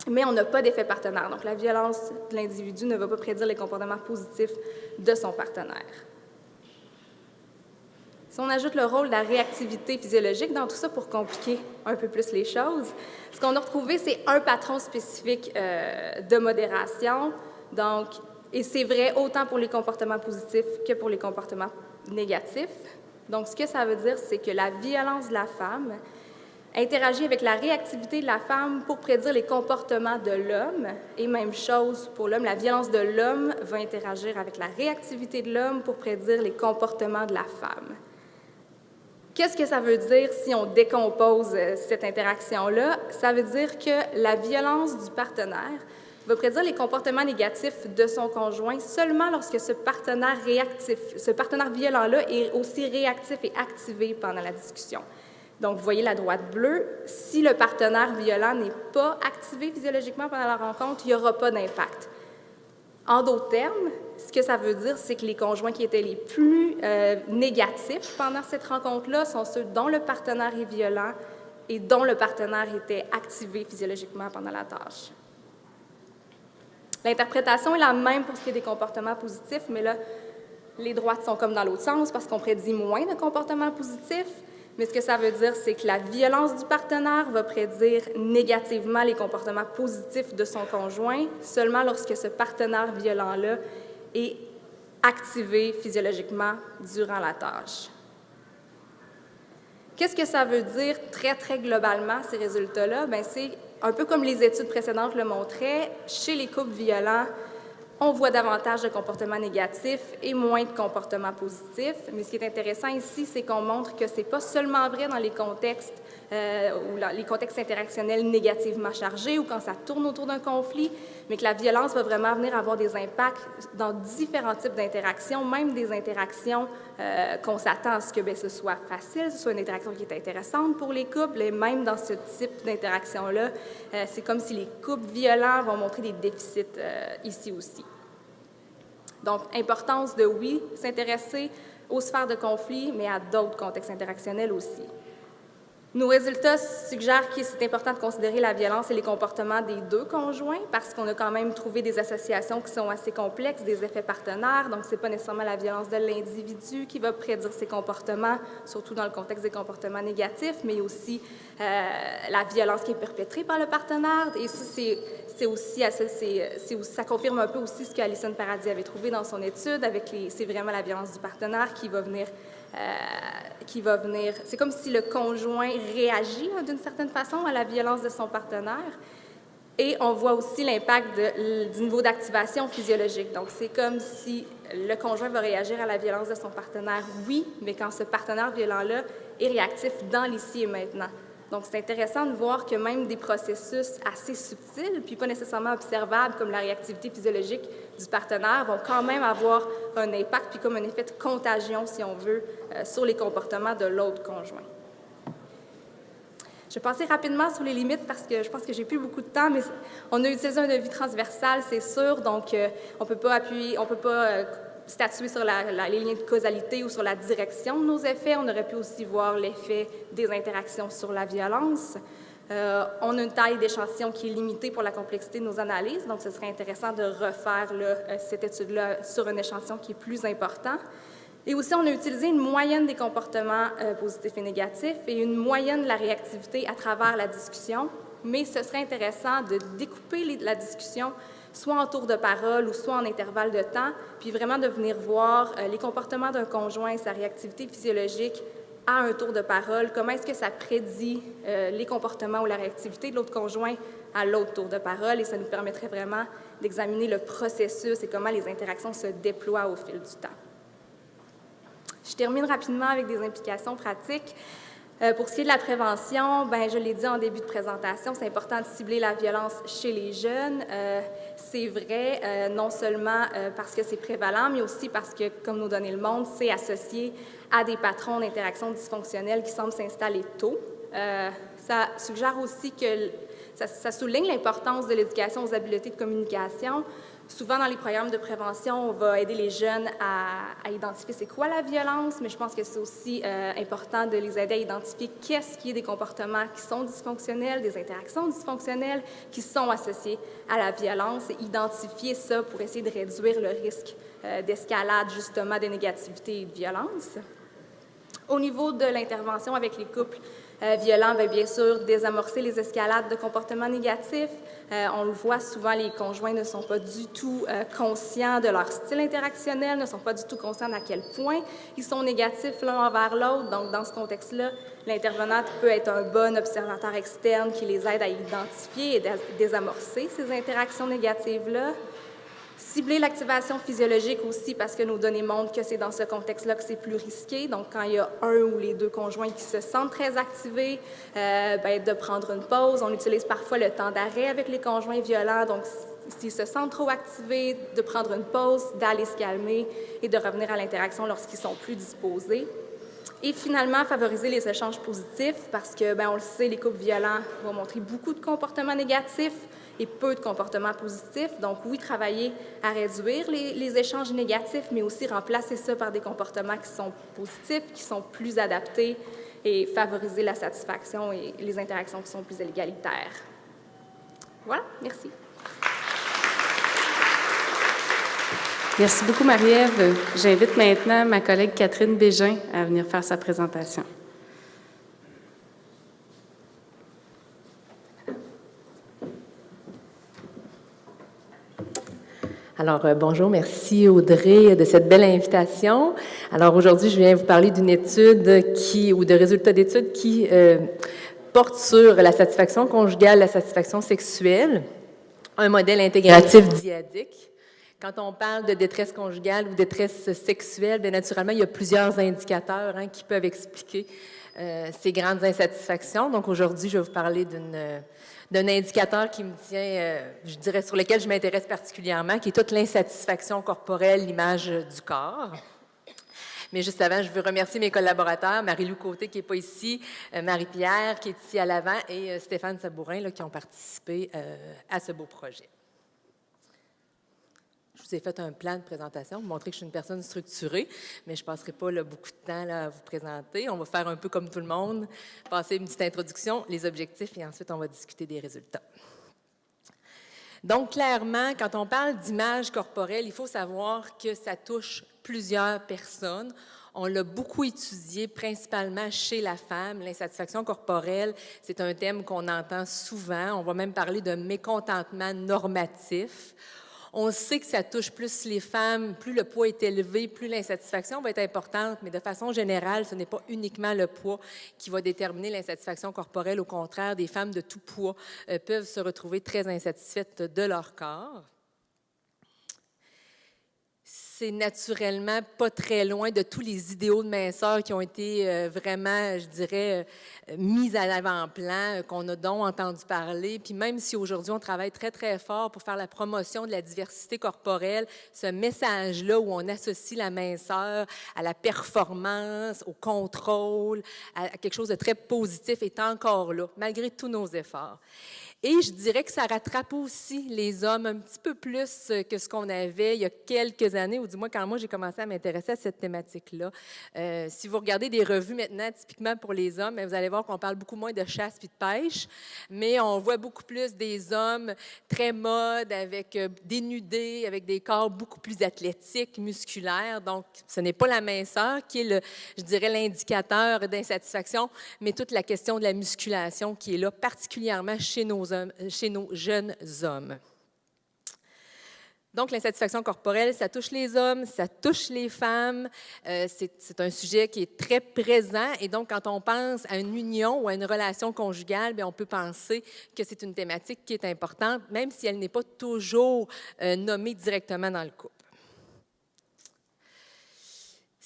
mais on n'a pas d'effet partenaire. Donc, la violence de l'individu ne va pas prédire les comportements positifs de son partenaire. Si on ajoute le rôle de la réactivité physiologique dans tout ça pour compliquer un peu plus les choses, ce qu'on a retrouvé, c'est un patron spécifique de modération. Donc, et c'est vrai autant pour les comportements positifs que pour les comportements négatifs. Donc, ce que ça veut dire, c'est que la violence de la femme interagit avec la réactivité de la femme pour prédire les comportements de l'homme. Et même chose pour l'homme, la violence de l'homme va interagir avec la réactivité de l'homme pour prédire les comportements de la femme. Qu'est-ce que ça veut dire si on décompose cette interaction-là? Ça veut dire que la violence du partenaire va prédire les comportements négatifs de son conjoint seulement lorsque ce partenaire violent-là est aussi réactif et activé pendant la discussion. Donc, vous voyez la droite bleue, si le partenaire violent n'est pas activé physiologiquement pendant la rencontre, il n'y aura pas d'impact. En d'autres termes, ce que ça veut dire, c'est que les conjoints qui étaient les plus négatifs pendant cette rencontre-là sont ceux dont le partenaire est violent et dont le partenaire était activé physiologiquement pendant la tâche. L'interprétation est la même pour ce qui est des comportements positifs, mais là, les droites sont comme dans l'autre sens parce qu'on prédit moins de comportements positifs. Mais ce que ça veut dire, c'est que la violence du partenaire va prédire négativement les comportements positifs de son conjoint seulement lorsque ce partenaire violent-là est activé physiologiquement durant la tâche. Qu'est-ce que ça veut dire très, très globalement, ces résultats-là? Bien, c'est un peu comme les études précédentes le montraient. Chez les couples violents, on voit davantage de comportements négatifs et moins de comportements positifs. Mais ce qui est intéressant ici, c'est qu'on montre que ce n'est pas seulement vrai dans les contextes les contextes interactionnels négativement chargés ou quand ça tourne autour d'un conflit, mais que la violence va vraiment venir avoir des impacts dans différents types d'interactions, même des interactions qu'on s'attend à ce que ce soit facile, ce soit une interaction qui est intéressante pour les couples, et même dans ce type d'interaction-là, c'est comme si les couples violents vont montrer des déficits ici aussi. Donc, importance de, oui, s'intéresser aux sphères de conflit, mais à d'autres contextes interactionnels aussi. Nos résultats suggèrent que c'est important de considérer la violence et les comportements des deux conjoints parce qu'on a quand même trouvé des associations qui sont assez complexes, des effets partenaires. Donc, ce n'est pas nécessairement la violence de l'individu qui va prédire ses comportements, surtout dans le contexte des comportements négatifs, mais aussi la violence qui est perpétrée par le partenaire. Et ça, ça confirme un peu aussi ce qu'Alison Paradis avait trouvé dans son étude. C'est vraiment la violence du partenaire qui va venir. C'est comme si le conjoint réagit d'une certaine façon à la violence de son partenaire. Et on voit aussi l'impact du niveau d'activation physiologique. Donc, c'est comme si le conjoint va réagir à la violence de son partenaire, oui, mais quand ce partenaire violent-là est réactif dans l'ici et maintenant. Donc, c'est intéressant de voir que même des processus assez subtils, puis pas nécessairement observables, comme la réactivité physiologique du partenaire, vont quand même avoir un impact, puis comme un effet de contagion, si on veut, sur les comportements de l'autre conjoint. Je vais passer rapidement sur les limites parce que je pense que j'ai plus beaucoup de temps, mais on a utilisé un devis transversal, c'est sûr, donc on peut pas statuer sur les liens de causalité ou sur la direction de nos effets. On aurait pu aussi voir l'effet des interactions sur la violence. On a une taille d'échantillon qui est limitée pour la complexité de nos analyses, donc ce serait intéressant de refaire cette étude-là sur un échantillon qui est plus important. Et aussi, on a utilisé une moyenne des comportements positifs et négatifs et une moyenne de la réactivité à travers la discussion, mais ce serait intéressant de découper la discussion soit en tour de parole ou soit en intervalle de temps, puis vraiment de venir voir les comportements d'un conjoint, sa réactivité physiologique à un tour de parole, comment est-ce que ça prédit les comportements ou la réactivité de l'autre conjoint à l'autre tour de parole, et ça nous permettrait vraiment d'examiner le processus et comment les interactions se déploient au fil du temps. Je termine rapidement avec des implications pratiques. Pour ce qui est de la prévention, bien, je l'ai dit en début de présentation, c'est important de cibler la violence chez les jeunes. C'est vrai, non seulement parce que c'est prévalent, mais aussi parce que, comme nous donne le monde, c'est associé à des patrons d'interactions dysfonctionnelles qui semblent s'installer tôt. Ça suggère aussi que ça souligne l'importance de l'éducation aux habiletés de communication. Souvent, dans les programmes de prévention, on va aider les jeunes à identifier c'est quoi la violence, mais je pense que c'est aussi important de les aider à identifier qu'est-ce qui est des comportements qui sont dysfonctionnels, des interactions dysfonctionnelles qui sont associées à la violence, et identifier ça pour essayer de réduire le risque d'escalade, justement, de négativité et de violence. Au niveau de l'intervention avec les couples violents, bien sûr, désamorcer les escalades de comportements négatifs. On le voit souvent, les conjoints ne sont pas du tout conscients de leur style interactionnel, ne sont pas du tout conscients à quel point ils sont négatifs l'un envers l'autre. Donc, dans ce contexte-là, l'intervenant peut être un bon observateur externe qui les aide à identifier et à désamorcer ces interactions négatives-là. Cibler l'activation physiologique aussi, parce que nos données montrent que c'est dans ce contexte-là que c'est plus risqué. Donc, quand il y a un ou les deux conjoints qui se sentent très activés, de prendre une pause. On utilise parfois le temps d'arrêt avec les conjoints violents. Donc, s'ils se sentent trop activés, de prendre une pause, d'aller se calmer et de revenir à l'interaction lorsqu'ils sont plus disposés. Et finalement, favoriser les échanges positifs, parce que, on le sait, les couples violents vont montrer beaucoup de comportements négatifs et peu de comportements positifs. Donc, oui, travailler à réduire les échanges négatifs, mais aussi remplacer ça par des comportements qui sont positifs, qui sont plus adaptés, et favoriser la satisfaction et les interactions qui sont plus égalitaires. Voilà, merci. Merci beaucoup, Marie-Ève. J'invite maintenant ma collègue Catherine Bégin à venir faire sa présentation. Alors, bonjour, merci Audrey de cette belle invitation. Alors, aujourd'hui, je viens vous parler d'une étude ou de résultats d'études qui portent sur la satisfaction conjugale, la satisfaction sexuelle, un modèle intégratif dyadique. Quand on parle de détresse conjugale ou détresse sexuelle, bien naturellement, il y a plusieurs indicateurs qui peuvent expliquer ces grandes insatisfactions. Donc, aujourd'hui, je vais vous parler d'un indicateur qui me tient, je dirais, sur lequel je m'intéresse particulièrement, qui est toute l'insatisfaction corporelle, l'image du corps. Mais juste avant, je veux remercier mes collaborateurs, Marie-Lou Côté qui n'est pas ici, Marie-Pierre qui est ici à l'avant et Stéphane Sabourin là, qui ont participé à ce beau projet. Je vous ai fait un plan de présentation pour montrer que je suis une personne structurée, mais je ne passerai pas beaucoup de temps à vous présenter. On va faire un peu comme tout le monde, passer une petite introduction, les objectifs, et ensuite on va discuter des résultats. Donc, clairement, quand on parle d'image corporelle, il faut savoir que ça touche plusieurs personnes. On l'a beaucoup étudié, principalement chez la femme. L'insatisfaction corporelle, c'est un thème qu'on entend souvent. On va même parler de mécontentement normatif. On sait que ça touche plus les femmes, plus le poids est élevé, plus l'insatisfaction va être importante, mais de façon générale, ce n'est pas uniquement le poids qui va déterminer l'insatisfaction corporelle. Au contraire, des femmes de tout poids peuvent se retrouver très insatisfaites de leur corps. C'est naturellement pas très loin de tous les idéaux de minceur qui ont été vraiment, je dirais, mis à l'avant-plan, qu'on a donc entendu parler. Puis même si aujourd'hui on travaille très, très fort pour faire la promotion de la diversité corporelle, ce message-là où on associe la minceur à la performance, au contrôle, à quelque chose de très positif est encore là, malgré tous nos efforts. Et je dirais que ça rattrape aussi les hommes un petit peu plus que ce qu'on avait il y a quelques années, ou du moins quand moi j'ai commencé à m'intéresser à cette thématique-là. Si vous regardez des revues maintenant, typiquement pour les hommes, vous allez voir qu'on parle beaucoup moins de chasse puis de pêche, mais on voit beaucoup plus des hommes très modes, avec dénudés, avec des corps beaucoup plus athlétiques, musculaires. Donc, ce n'est pas la minceur qui est, je dirais, l'indicateur d'insatisfaction, mais toute la question de la musculation qui est là, particulièrement chez nos jeunes hommes. Donc, l'insatisfaction corporelle, ça touche les hommes, ça touche les femmes. C'est un sujet qui est très présent. Et donc, quand on pense à une union ou à une relation conjugale, bien, on peut penser que c'est une thématique qui est importante, même si elle n'est pas toujours nommée directement dans le couple.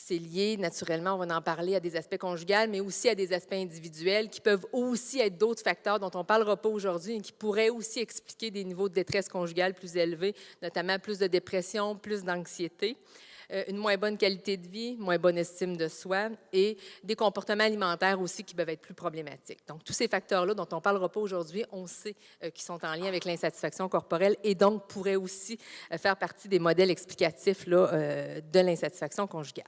C'est lié, naturellement, on va en parler, à des aspects conjugaux, mais aussi à des aspects individuels qui peuvent aussi être d'autres facteurs dont on ne parlera pas aujourd'hui et qui pourraient aussi expliquer des niveaux de détresse conjugale plus élevés, notamment plus de dépression, plus d'anxiété, une moins bonne qualité de vie, moins bonne estime de soi et des comportements alimentaires aussi qui peuvent être plus problématiques. Donc, tous ces facteurs-là dont on ne parlera pas aujourd'hui, on sait qu'ils sont en lien avec l'insatisfaction corporelle et donc pourraient aussi faire partie des modèles explicatifs là, de l'insatisfaction conjugale.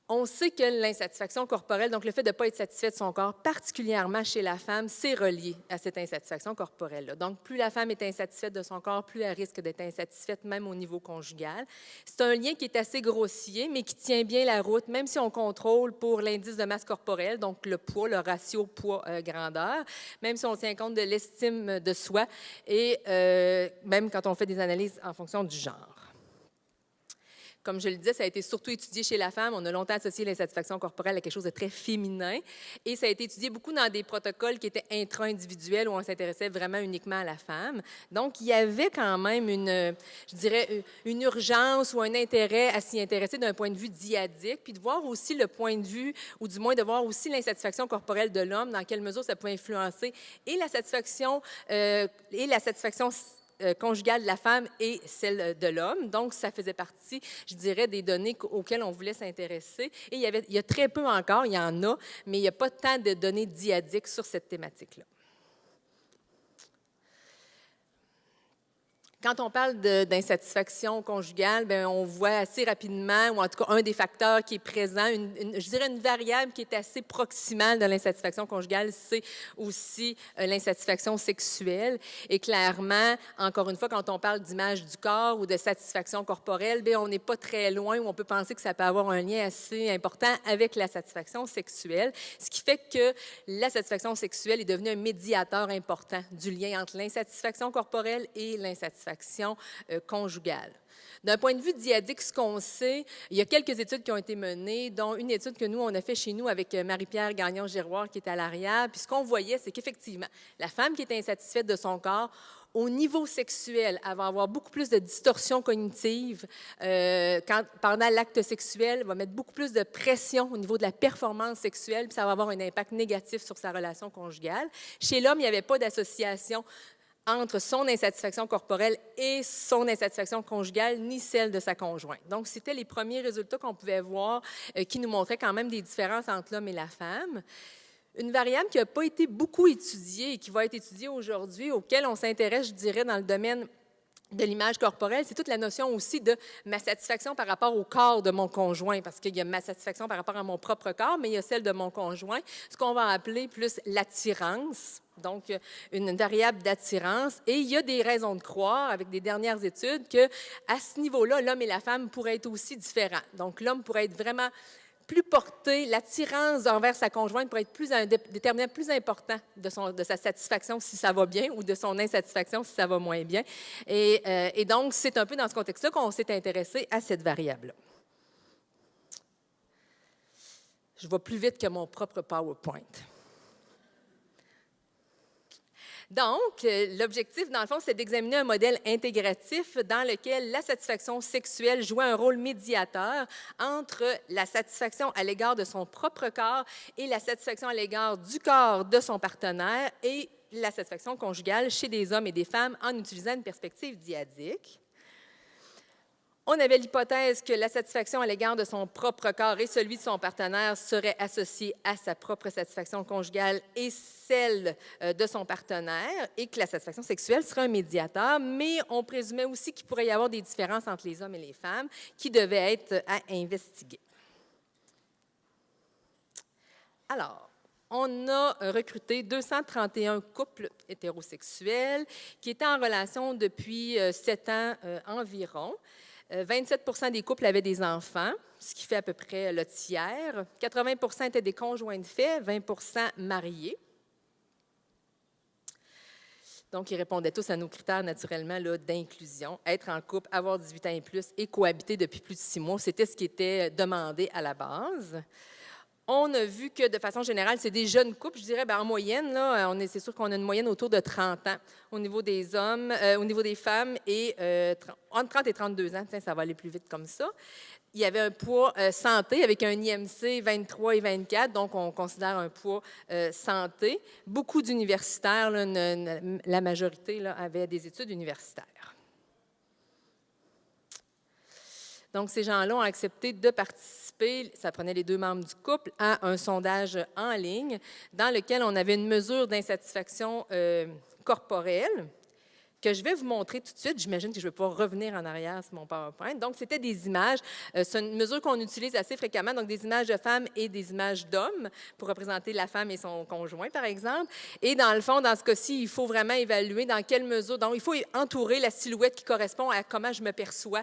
On sait que l'insatisfaction corporelle, donc le fait de ne pas être satisfait de son corps, particulièrement chez la femme, c'est relié à cette insatisfaction corporelle-là. Donc, plus la femme est insatisfaite de son corps, plus elle risque d'être insatisfaite, même au niveau conjugal. C'est un lien qui est assez grossier, mais qui tient bien la route, même si on contrôle pour l'indice de masse corporelle, donc le poids, le ratio poids-grandeur, même si on tient compte de l'estime de soi et même quand on fait des analyses en fonction du genre. Comme je le disais, ça a été surtout étudié chez la femme. On a longtemps associé l'insatisfaction corporelle à quelque chose de très féminin. Et ça a été étudié beaucoup dans des protocoles qui étaient intra-individuels où on s'intéressait vraiment uniquement à la femme. Donc, il y avait quand même une urgence ou un intérêt à s'y intéresser d'un point de vue dyadique, puis de voir aussi le point de vue, ou du moins de voir aussi l'insatisfaction corporelle de l'homme, dans quelle mesure ça pouvait influencer et la satisfaction conjugale de la femme et celle de l'homme. Donc, ça faisait partie, je dirais, des données auxquelles on voulait s'intéresser. Et il y a très peu encore, il y en a, mais il n'y a pas tant de données dyadiques sur cette thématique-là. Quand on parle d'insatisfaction conjugale, bien, on voit assez rapidement, ou en tout cas un des facteurs qui est présent, je dirais une variable qui est assez proximale de l'insatisfaction conjugale, c'est aussi l'insatisfaction sexuelle. Et clairement, encore une fois, quand on parle d'image du corps ou de satisfaction corporelle, bien, on n'est pas très loin où on peut penser que ça peut avoir un lien assez important avec la satisfaction sexuelle, ce qui fait que la satisfaction sexuelle est devenue un médiateur important du lien entre l'insatisfaction corporelle et l'insatisfaction conjugale. D'un point de vue dyadique, ce qu'on sait, il y a quelques études qui ont été menées, dont une étude que nous, on a fait chez nous avec Marie-Pierre Gagnon-Giroir, qui est à l'arrière. Puis ce qu'on voyait, c'est qu'effectivement, la femme qui est insatisfaite de son corps, au niveau sexuel, elle va avoir beaucoup plus de distorsion cognitive. Pendant l'acte sexuel, elle va mettre beaucoup plus de pression au niveau de la performance sexuelle, puis ça va avoir un impact négatif sur sa relation conjugale. Chez l'homme, il n'y avait pas d'association entre son insatisfaction corporelle et son insatisfaction conjugale, ni celle de sa conjointe. Donc, c'était les premiers résultats qu'on pouvait voir qui nous montraient quand même des différences entre l'homme et la femme. Une variable qui n'a pas été beaucoup étudiée et qui va être étudiée aujourd'hui, auquel on s'intéresse, je dirais, dans le domaine de l'image corporelle, c'est toute la notion aussi de ma satisfaction par rapport au corps de mon conjoint, parce qu'il y a ma satisfaction par rapport à mon propre corps, mais il y a celle de mon conjoint, ce qu'on va appeler plus l'attirance, donc une variable d'attirance. Et il y a des raisons de croire, avec des dernières études, qu'à ce niveau-là, l'homme et la femme pourraient être aussi différents. Donc, l'homme pourrait être vraiment plus porté, l'attirance envers sa conjointe pourrait être un déterminant plus important de sa satisfaction si ça va bien ou de son insatisfaction si ça va moins bien. Et donc, c'est un peu dans ce contexte-là qu'on s'est intéressé à cette variable-là. Je vais plus vite que mon propre PowerPoint. Donc, l'objectif, dans le fond, c'est d'examiner un modèle intégratif dans lequel la satisfaction sexuelle jouait un rôle médiateur entre la satisfaction à l'égard de son propre corps et la satisfaction à l'égard du corps de son partenaire et la satisfaction conjugale chez des hommes et des femmes en utilisant une perspective dyadique. On avait l'hypothèse que la satisfaction à l'égard de son propre corps et celui de son partenaire seraient associés à sa propre satisfaction conjugale et celle de son partenaire et que la satisfaction sexuelle serait un médiateur, mais on présumait aussi qu'il pourrait y avoir des différences entre les hommes et les femmes qui devaient être à investiguer. Alors, on a recruté 231 couples hétérosexuels qui étaient en relation depuis 7 ans environ. 27 des couples avaient des enfants, ce qui fait à peu près le tiers. 80 étaient des conjoints de fait, 20 mariés. Donc, ils répondaient tous à nos critères, naturellement, là, d'inclusion. Être en couple, avoir 18 ans et plus et cohabiter depuis plus de 6 mois, c'était ce qui était demandé à la base. On a vu que, de façon générale, c'est des jeunes couples. Je dirais, bien, en moyenne, là, c'est sûr qu'on a une moyenne autour de 30 ans au niveau des hommes, au niveau des femmes, et entre 30 et 32 ans. Tiens, ça va aller plus vite comme ça. Il y avait un poids santé avec un IMC 23 et 24, donc on considère un poids santé. Beaucoup d'universitaires, là, la majorité là, avaient des études universitaires. Donc, ces gens-là ont accepté de participer, ça prenait les 2 membres du couple, à un sondage en ligne dans lequel on avait une mesure d'insatisfaction corporelle que je vais vous montrer tout de suite. J'imagine que je vais pouvoir revenir en arrière sur mon PowerPoint. Donc, c'était des images. C'est une mesure qu'on utilise assez fréquemment, donc des images de femmes et des images d'hommes pour représenter la femme et son conjoint, par exemple. Et dans le fond, dans ce cas-ci, il faut vraiment évaluer dans quelle mesure. Donc, il faut entourer la silhouette qui correspond à comment je me perçois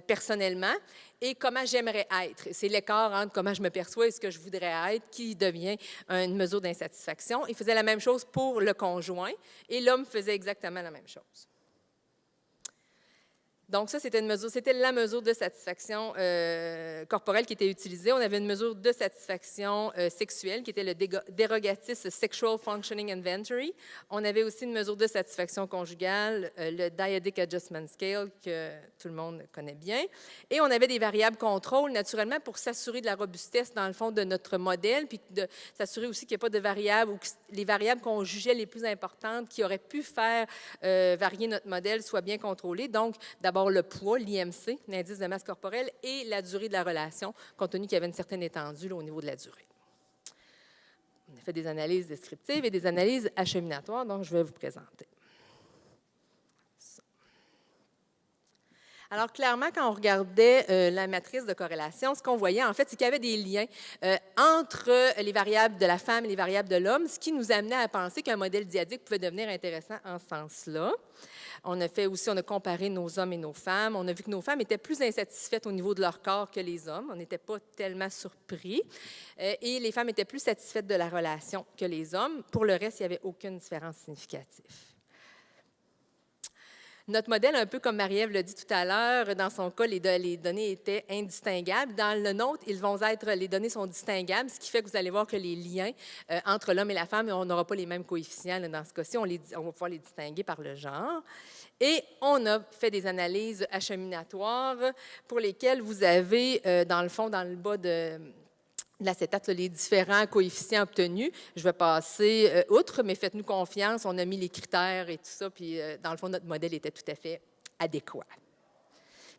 personnellement et comment j'aimerais être. C'est l'écart entre comment je me perçois et ce que je voudrais être qui devient une mesure d'insatisfaction. Il faisait la même chose pour le conjoint et l'homme faisait exactement la même chose. Donc, ça, c'était la mesure de satisfaction corporelle qui était utilisée. On avait une mesure de satisfaction sexuelle qui était le Derogatis Sexual Functioning Inventory. On avait aussi une mesure de satisfaction conjugale, le Dyadic Adjustment Scale, que tout le monde connaît bien. Et on avait des variables contrôle, naturellement, pour s'assurer de la robustesse, dans le fond, de notre modèle, puis de s'assurer aussi qu'il n'y ait pas de variables ou que les variables qu'on jugeait les plus importantes qui auraient pu faire varier notre modèle soient bien contrôlées. Donc, d'abord, le poids, l'IMC, l'indice de masse corporelle, et la durée de la relation, compte tenu qu'il y avait une certaine étendue là, au niveau de la durée. On a fait des analyses descriptives et des analyses acheminatoires, donc je vais vous présenter. Alors, clairement, quand on regardait la matrice de corrélation, ce qu'on voyait, en fait, c'est qu'il y avait des liens entre les variables de la femme et les variables de l'homme, ce qui nous amenait à penser qu'un modèle dyadique pouvait devenir intéressant en ce sens-là. On a comparé nos hommes et nos femmes. On a vu que nos femmes étaient plus insatisfaites au niveau de leur corps que les hommes. On n'était pas tellement surpris. Et les femmes étaient plus satisfaites de la relation que les hommes. Pour le reste, il n'y avait aucune différence significative. Notre modèle, un peu comme Marie-Ève l'a dit tout à l'heure, dans son cas, les données étaient indistinguables. Dans le nôtre, les données sont distinguables, ce qui fait que vous allez voir que les liens entre l'homme et la femme, on n'aura pas les mêmes coefficients. Là, dans ce cas-ci, on va pouvoir les distinguer par le genre. Et on a fait des analyses acheminatoires pour lesquelles vous avez, dans le fond, dans le bas de l'acétate, les différents coefficients obtenus. Je vais passer outre, mais faites-nous confiance. On a mis les critères et tout ça, puis dans le fond, notre modèle était tout à fait adéquat.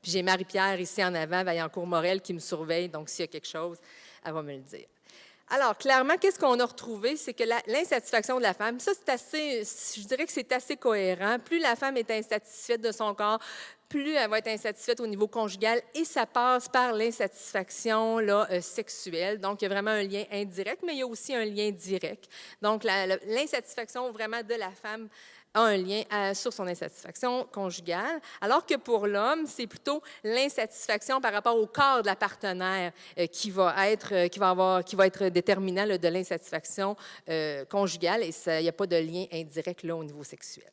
Puis j'ai Marie-Pierre ici en avant, Vaillancourt-Morel, qui me surveille, donc s'il y a quelque chose, elle va me le dire. Alors, clairement, qu'est-ce qu'on a retrouvé? C'est que l'insatisfaction de la femme, ça, je dirais que c'est assez cohérent. Plus la femme est insatisfaite de son corps, plus elle va être insatisfaite au niveau conjugal et ça passe par l'insatisfaction sexuelle. Donc, il y a vraiment un lien indirect, mais il y a aussi un lien direct. Donc, l'insatisfaction vraiment de la femme a un lien sur son insatisfaction conjugale, alors que pour l'homme, c'est plutôt l'insatisfaction par rapport au corps de la partenaire qui va être déterminant là, de l'insatisfaction conjugale et il n'y a pas de lien indirect là, au niveau sexuel.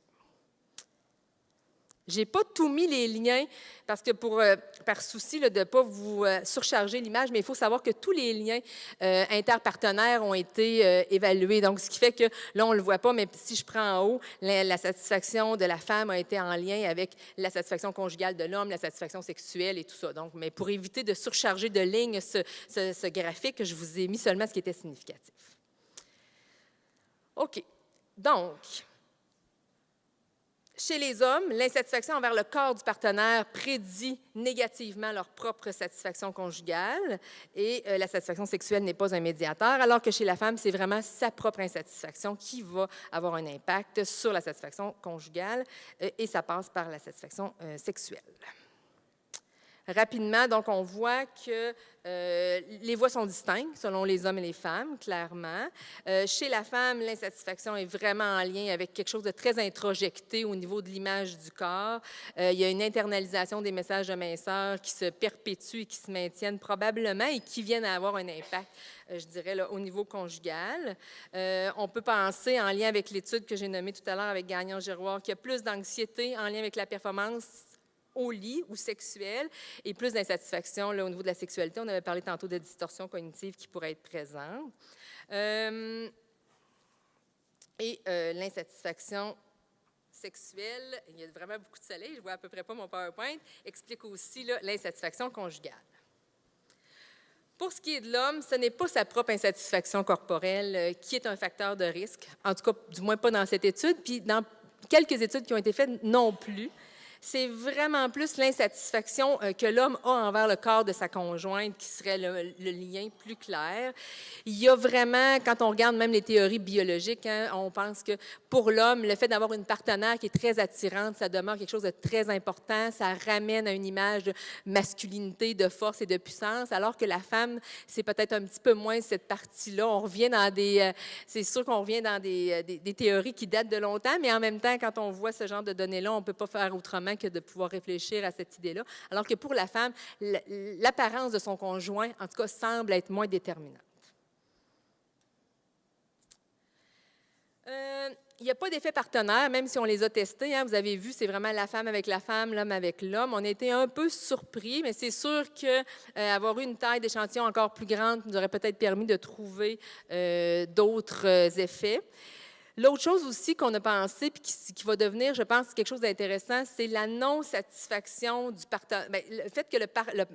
Je n'ai pas tout mis les liens parce que par souci là, de ne pas vous surcharger l'image, mais il faut savoir que tous les liens interpartenaires ont été évalués. Donc, ce qui fait que là, on ne le voit pas, mais si je prends en haut, la satisfaction de la femme a été en lien avec la satisfaction conjugale de l'homme, la satisfaction sexuelle et tout ça. Donc, mais pour éviter de surcharger de lignes ce graphique, je vous ai mis seulement ce qui était significatif. OK. Donc, chez les hommes, l'insatisfaction envers le corps du partenaire prédit négativement leur propre satisfaction conjugale et la satisfaction sexuelle n'est pas un médiateur, alors que chez la femme, c'est vraiment sa propre insatisfaction qui va avoir un impact sur la satisfaction conjugale et ça passe par la satisfaction sexuelle. Rapidement, donc, on voit que les voix sont distinctes selon les hommes et les femmes, clairement. Chez la femme, l'insatisfaction est vraiment en lien avec quelque chose de très introjecté au niveau de l'image du corps. Il y a une internalisation des messages de minceur qui se perpétuent et qui se maintiennent probablement et qui viennent à avoir un impact, je dirais, là, au niveau conjugal. On peut penser, en lien avec l'étude que j'ai nommée tout à l'heure avec Gagnon-Giroir, qu'il y a plus d'anxiété en lien avec la performance au lit ou sexuelle et plus d'insatisfaction là, au niveau de la sexualité. On avait parlé tantôt de distorsions cognitives qui pourraient être présentes. L'insatisfaction sexuelle, il y a vraiment beaucoup de soleil, je vois à peu près pas mon PowerPoint, explique aussi l'insatisfaction conjugale. Pour ce qui est de l'homme, ce n'est pas sa propre insatisfaction corporelle qui est un facteur de risque, en tout cas, du moins pas dans cette étude, puis dans quelques études qui ont été faites non plus. C'est vraiment plus l'insatisfaction que l'homme a envers le corps de sa conjointe qui serait le lien plus clair. Il y a vraiment, quand on regarde même les théories biologiques, hein, on pense que pour l'homme, le fait d'avoir une partenaire qui est très attirante, ça demeure quelque chose de très important. Ça ramène à une image de masculinité, de force et de puissance, alors que la femme, c'est peut-être un petit peu moins cette partie-là. On revient dans c'est sûr qu'on revient dans des théories qui datent de longtemps, mais en même temps, quand on voit ce genre de données-là, on ne peut pas faire autrement que de pouvoir réfléchir à cette idée-là, alors que pour la femme, l'apparence de son conjoint, en tout cas, semble être moins déterminante. Il n'y a pas d'effet partenaire, même si on les a testés. Hein, vous avez vu, c'est vraiment la femme avec la femme, l'homme avec l'homme. On a été un peu surpris, mais c'est sûr qu'avoir eu une taille d'échantillon encore plus grande nous aurait peut-être permis de trouver d'autres effets. L'autre chose aussi qu'on a pensé, puis qui va devenir, je pense, quelque chose d'intéressant, c'est la non-satisfaction du partenaire. Le fait que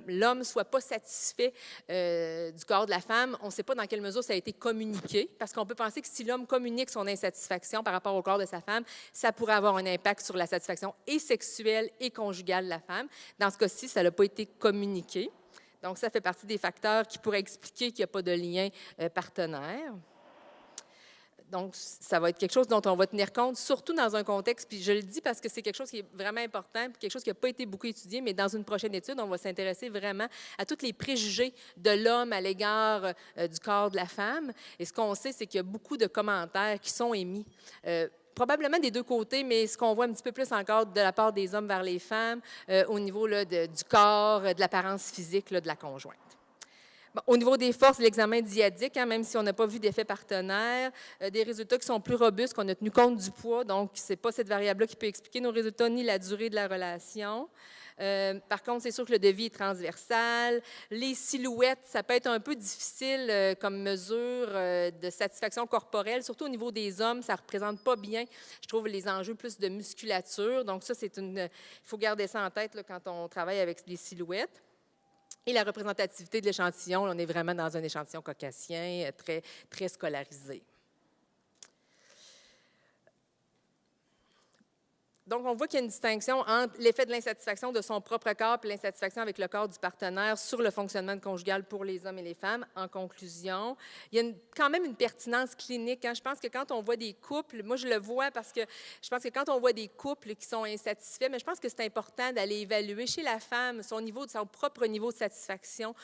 l'homme ne soit pas satisfait du corps de la femme, on ne sait pas dans quelle mesure ça a été communiqué, parce qu'on peut penser que si l'homme communique son insatisfaction par rapport au corps de sa femme, ça pourrait avoir un impact sur la satisfaction et sexuelle et conjugale de la femme. Dans ce cas-ci, ça n'a pas été communiqué. Donc, ça fait partie des facteurs qui pourraient expliquer qu'il n'y a pas de lien partenaire. Donc, ça va être quelque chose dont on va tenir compte, surtout dans un contexte, puis je le dis parce que c'est quelque chose qui est vraiment important, puis quelque chose qui n'a pas été beaucoup étudié, mais dans une prochaine étude, on va s'intéresser vraiment à tous les préjugés de l'homme à l'égard du corps de la femme. Et ce qu'on sait, c'est qu'il y a beaucoup de commentaires qui sont émis, probablement des deux côtés, mais ce qu'on voit un petit peu plus encore de la part des hommes vers les femmes, au niveau là, du corps, de l'apparence physique là, de la conjointe. Bon, au niveau des forces, l'examen dyadique, hein, même si on n'a pas vu d'effet partenaire, des résultats qui sont plus robustes, qu'on a tenu compte du poids, donc ce n'est pas cette variable-là qui peut expliquer nos résultats ni la durée de la relation. Par contre, c'est sûr que le devis est transversal. Les silhouettes, ça peut être un peu difficile comme mesure de satisfaction corporelle, surtout au niveau des hommes, ça ne représente pas bien, je trouve, les enjeux plus de musculature. Donc ça, il faut garder ça en tête là, quand on travaille avec les silhouettes. Et la représentativité de l'échantillon, on est vraiment dans un échantillon caucasien, très, très scolarisé. Donc, on voit qu'il y a une distinction entre l'effet de l'insatisfaction de son propre corps et l'insatisfaction avec le corps du partenaire sur le fonctionnement conjugal pour les hommes et les femmes. En conclusion, il y a quand même une pertinence clinique. Hein. Je pense que quand on voit des couples, moi je le vois parce que je pense que quand on voit des couples qui sont insatisfaits, mais je pense que c'est important d'aller évaluer chez la femme son propre niveau de satisfaction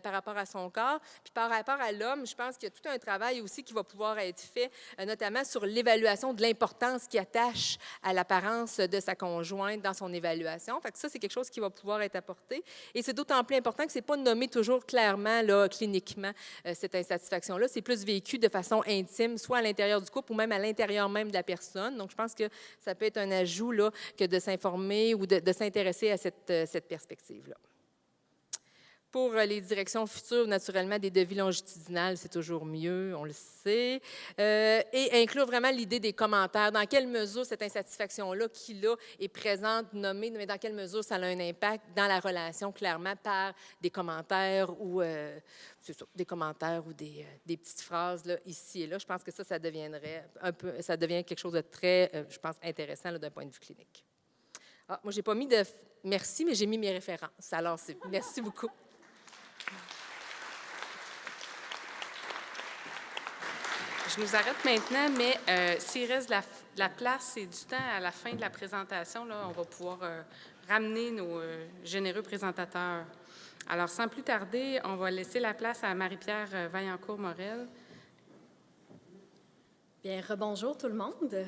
par rapport à son corps. Puis par rapport à l'homme, je pense qu'il y a tout un travail aussi qui va pouvoir être fait, notamment sur l'évaluation de l'importance qui attache à l'apparence de sa conjointe dans son évaluation. Fait que ça, c'est quelque chose qui va pouvoir être apporté. Et c'est d'autant plus important que ce n'est pas nommé toujours clairement, là, cliniquement, cette insatisfaction-là. C'est plus vécu de façon intime, soit à l'intérieur du couple ou même à l'intérieur même de la personne. Donc, je pense que ça peut être un ajout là, que de s'informer ou de s'intéresser à cette perspective-là. Pour les directions futures, naturellement, des devis longitudinales, c'est toujours mieux, on le sait. Et inclure vraiment l'idée des commentaires. Dans quelle mesure cette insatisfaction-là qui, là, est présente, nommée, mais dans quelle mesure ça a un impact dans la relation, clairement, par des commentaires ou des petites phrases là, ici et là. Je pense que ça deviendrait ça devient quelque chose de très, je pense, intéressant là, d'un point de vue clinique. Ah, moi, je n'ai pas mis de merci, mais j'ai mis mes références. Alors, merci beaucoup. Je nous arrête maintenant, mais s'il reste de la place et du temps à la fin de la présentation, là, on va pouvoir ramener nos généreux présentateurs. Alors, sans plus tarder, on va laisser la place à Marie-Pierre Vaillancourt-Morel. Bien, rebonjour tout le monde.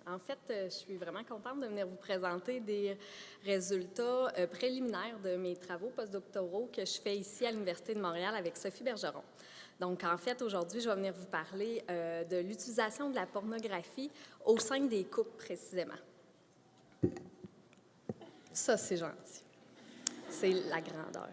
En fait, je suis vraiment contente de venir vous présenter des résultats préliminaires de mes travaux postdoctoraux que je fais ici à l'Université de Montréal avec Sophie Bergeron. Donc, en fait, aujourd'hui, je vais venir vous parler de l'utilisation de la pornographie au sein des couples, précisément. Ça, c'est gentil. C'est la grandeur.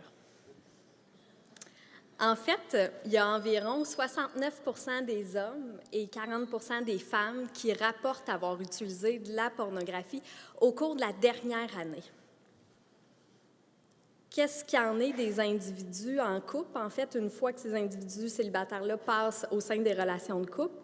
En fait, il y a environ 69 % des hommes et 40 % des femmes qui rapportent avoir utilisé de la pornographie au cours de la dernière année. Qu'est-ce qu'il y en est des individus en couple? En fait, une fois que ces individus célibataires-là passent au sein des relations de couple,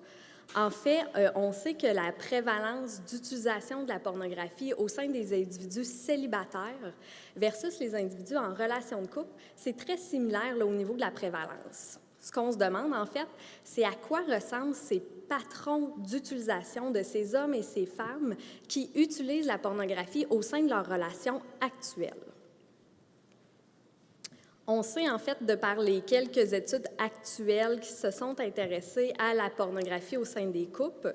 en fait, on sait que la prévalence d'utilisation de la pornographie au sein des individus célibataires versus les individus en relation de couple, c'est très similaire là, au niveau de la prévalence. Ce qu'on se demande, en fait, c'est à quoi ressemblent ces patrons d'utilisation de ces hommes et ces femmes qui utilisent la pornographie au sein de leur relation actuelle. On sait en fait, de par les quelques études actuelles qui se sont intéressées à la pornographie au sein des couples,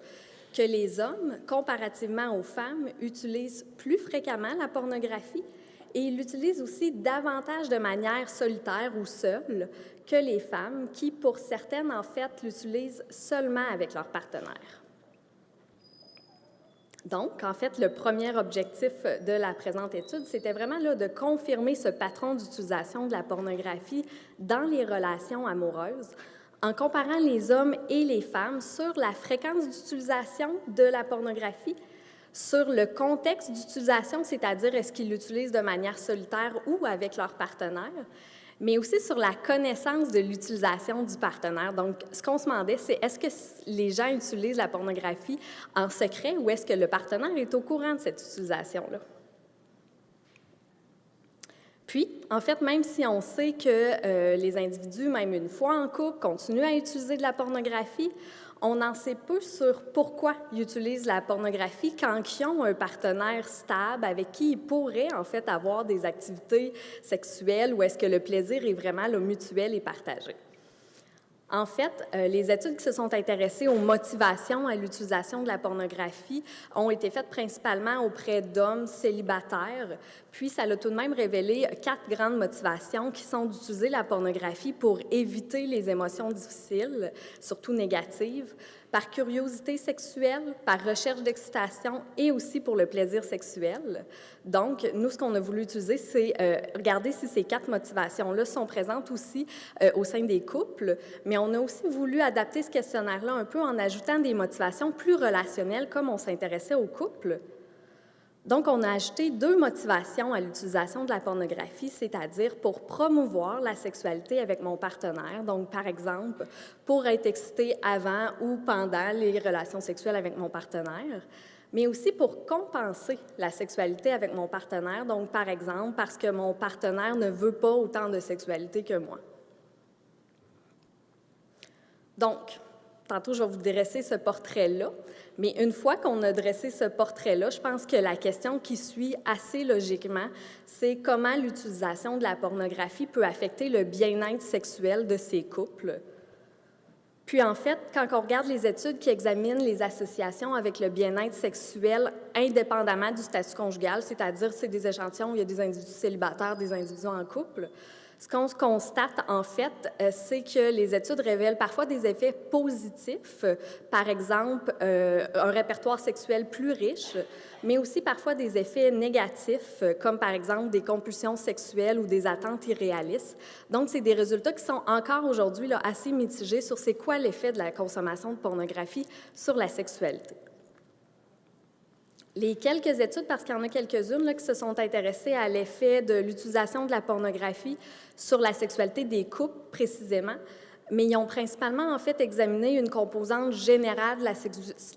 que les hommes, comparativement aux femmes, utilisent plus fréquemment la pornographie et ils l'utilisent aussi davantage de manière solitaire ou seule que les femmes qui, pour certaines, en fait, l'utilisent seulement avec leur partenaire. Donc, en fait, le premier objectif de la présente étude, c'était vraiment là, de confirmer ce patron d'utilisation de la pornographie dans les relations amoureuses en comparant les hommes et les femmes sur la fréquence d'utilisation de la pornographie, sur le contexte d'utilisation, c'est-à-dire est-ce qu'ils l'utilisent de manière solitaire ou avec leur partenaire, mais aussi sur la connaissance de l'utilisation du partenaire. Donc, ce qu'on se demandait, c'est est-ce que les gens utilisent la pornographie en secret ou est-ce que le partenaire est au courant de cette utilisation-là? Puis, en fait, même si on sait que les individus, même une fois en couple, continuent à utiliser de la pornographie, on en sait peu sur pourquoi ils utilisent la pornographie quand ils ont un partenaire stable avec qui ils pourraient, en fait, avoir des activités sexuelles ou est-ce que le plaisir est vraiment là, mutuel et partagé. En fait, les études qui se sont intéressées aux motivations à l'utilisation de la pornographie ont été faites principalement auprès d'hommes célibataires, puis ça a tout de même révélé 4 grandes motivations qui sont d'utiliser la pornographie pour éviter les émotions difficiles, surtout négatives, par curiosité sexuelle, par recherche d'excitation et aussi pour le plaisir sexuel. Donc, nous, ce qu'on a voulu utiliser, c'est regarder si ces 4 motivations-là sont présentes aussi au sein des couples, mais on a aussi voulu adapter ce questionnaire-là un peu en ajoutant des motivations plus relationnelles, comme on s'intéressait aux couples. Donc, on a ajouté 2 motivations à l'utilisation de la pornographie, c'est-à-dire pour promouvoir la sexualité avec mon partenaire. Donc, par exemple, pour être excité avant ou pendant les relations sexuelles avec mon partenaire, mais aussi pour compenser la sexualité avec mon partenaire. Donc, par exemple, parce que mon partenaire ne veut pas autant de sexualité que moi. Donc, tantôt, je vais vous dresser ce portrait-là, mais une fois qu'on a dressé ce portrait-là, je pense que la question qui suit assez logiquement, c'est comment l'utilisation de la pornographie peut affecter le bien-être sexuel de ces couples. Puis en fait, quand on regarde les études qui examinent les associations avec le bien-être sexuel indépendamment du statut conjugal, c'est-à-dire c'est des échantillons où il y a des individus célibataires, des individus en couple, ce qu'on constate, en fait, c'est que les études révèlent parfois des effets positifs, par exemple, un répertoire sexuel plus riche, mais aussi parfois des effets négatifs, comme par exemple des compulsions sexuelles ou des attentes irréalistes. Donc, c'est des résultats qui sont encore aujourd'hui là, assez mitigés sur c'est quoi l'effet de la consommation de pornographie sur la sexualité. Les quelques études, parce qu'il y en a quelques-unes là, qui se sont intéressées à l'effet de l'utilisation de la pornographie sur la sexualité des couples précisément, mais ils ont principalement en fait examiné une composante générale de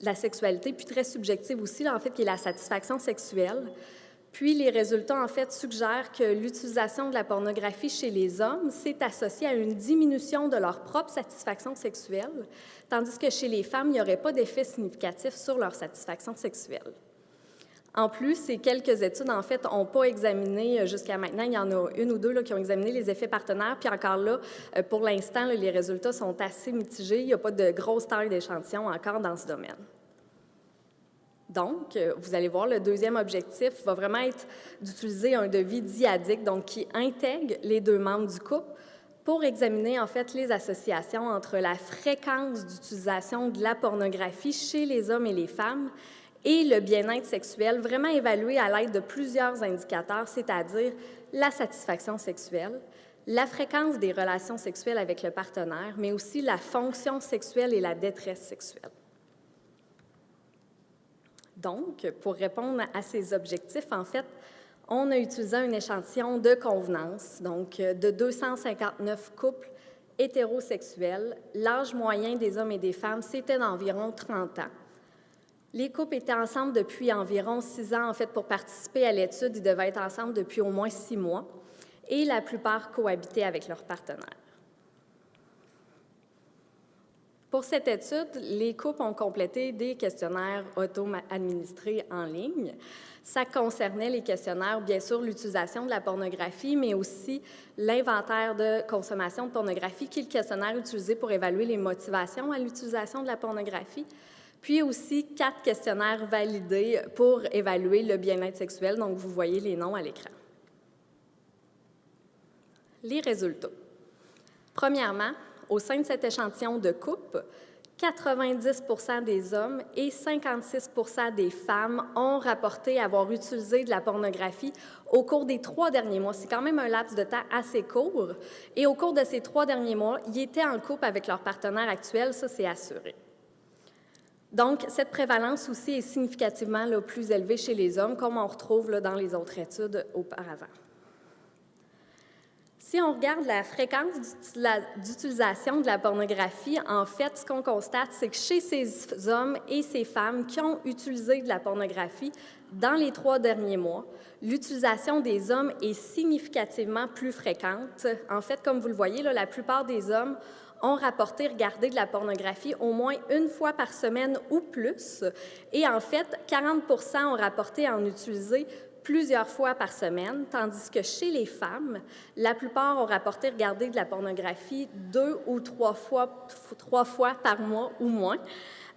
la sexualité, puis très subjective aussi, là, en fait, qui est la satisfaction sexuelle. Puis les résultats en fait suggèrent que l'utilisation de la pornographie chez les hommes s'est associée à une diminution de leur propre satisfaction sexuelle, tandis que chez les femmes, il n'y aurait pas d'effet significatif sur leur satisfaction sexuelle. En plus, ces quelques études, en fait, n'ont pas examiné jusqu'à maintenant. Il y en a une ou deux là, qui ont examiné les effets partenaires. Puis encore là, pour l'instant, les résultats sont assez mitigés. Il n'y a pas de grosse taille d'échantillon encore dans ce domaine. Donc, vous allez voir, le deuxième objectif va vraiment être d'utiliser un devis dyadique, donc qui intègre les deux membres du couple, pour examiner en fait les associations entre la fréquence d'utilisation de la pornographie chez les hommes et les femmes et le bien-être sexuel, vraiment évalué à l'aide de plusieurs indicateurs, c'est-à-dire la satisfaction sexuelle, la fréquence des relations sexuelles avec le partenaire, mais aussi la fonction sexuelle et la détresse sexuelle. Donc, pour répondre à ces objectifs, en fait, on a utilisé un échantillon de convenance, donc de 259 couples hétérosexuels. L'âge moyen des hommes et des femmes, c'était d'environ 30 ans. Les couples étaient ensemble depuis environ 6 ans, en fait, pour participer à l'étude. Ils devaient être ensemble depuis au moins 6 mois. Et la plupart cohabitaient avec leurs partenaires. Pour cette étude, les couples ont complété des questionnaires auto-administrés en ligne. Ça concernait les questionnaires, bien sûr, l'utilisation de la pornographie, mais aussi l'inventaire de consommation de pornographie, qui est le questionnaire utilisé pour évaluer les motivations à l'utilisation de la pornographie, puis aussi 4 questionnaires validés pour évaluer le bien-être sexuel. Donc, vous voyez les noms à l'écran. Les résultats. Premièrement, au sein de cet échantillon de couple, 90 % des hommes et 56 % des femmes ont rapporté avoir utilisé de la pornographie au cours des 3 derniers mois. C'est quand même un laps de temps assez court. Et au cours de ces 3 derniers mois, ils étaient en couple avec leur partenaire actuel, ça c'est assuré. Donc, cette prévalence aussi est significativement plus élevée chez les hommes, comme on retrouve dans les autres études auparavant. Si on regarde la fréquence d'utilisation de la pornographie, en fait, ce qu'on constate, c'est que chez ces hommes et ces femmes qui ont utilisé de la pornographie dans les 3 derniers mois, l'utilisation des hommes est significativement plus fréquente. En fait, comme vous le voyez, la plupart des hommes ont rapporté regarder de la pornographie au moins 1 fois par semaine ou plus. Et en fait, 40 % ont rapporté en utiliser plusieurs fois par semaine, tandis que chez les femmes, la plupart ont rapporté regarder de la pornographie 2 ou 3 fois par mois ou moins.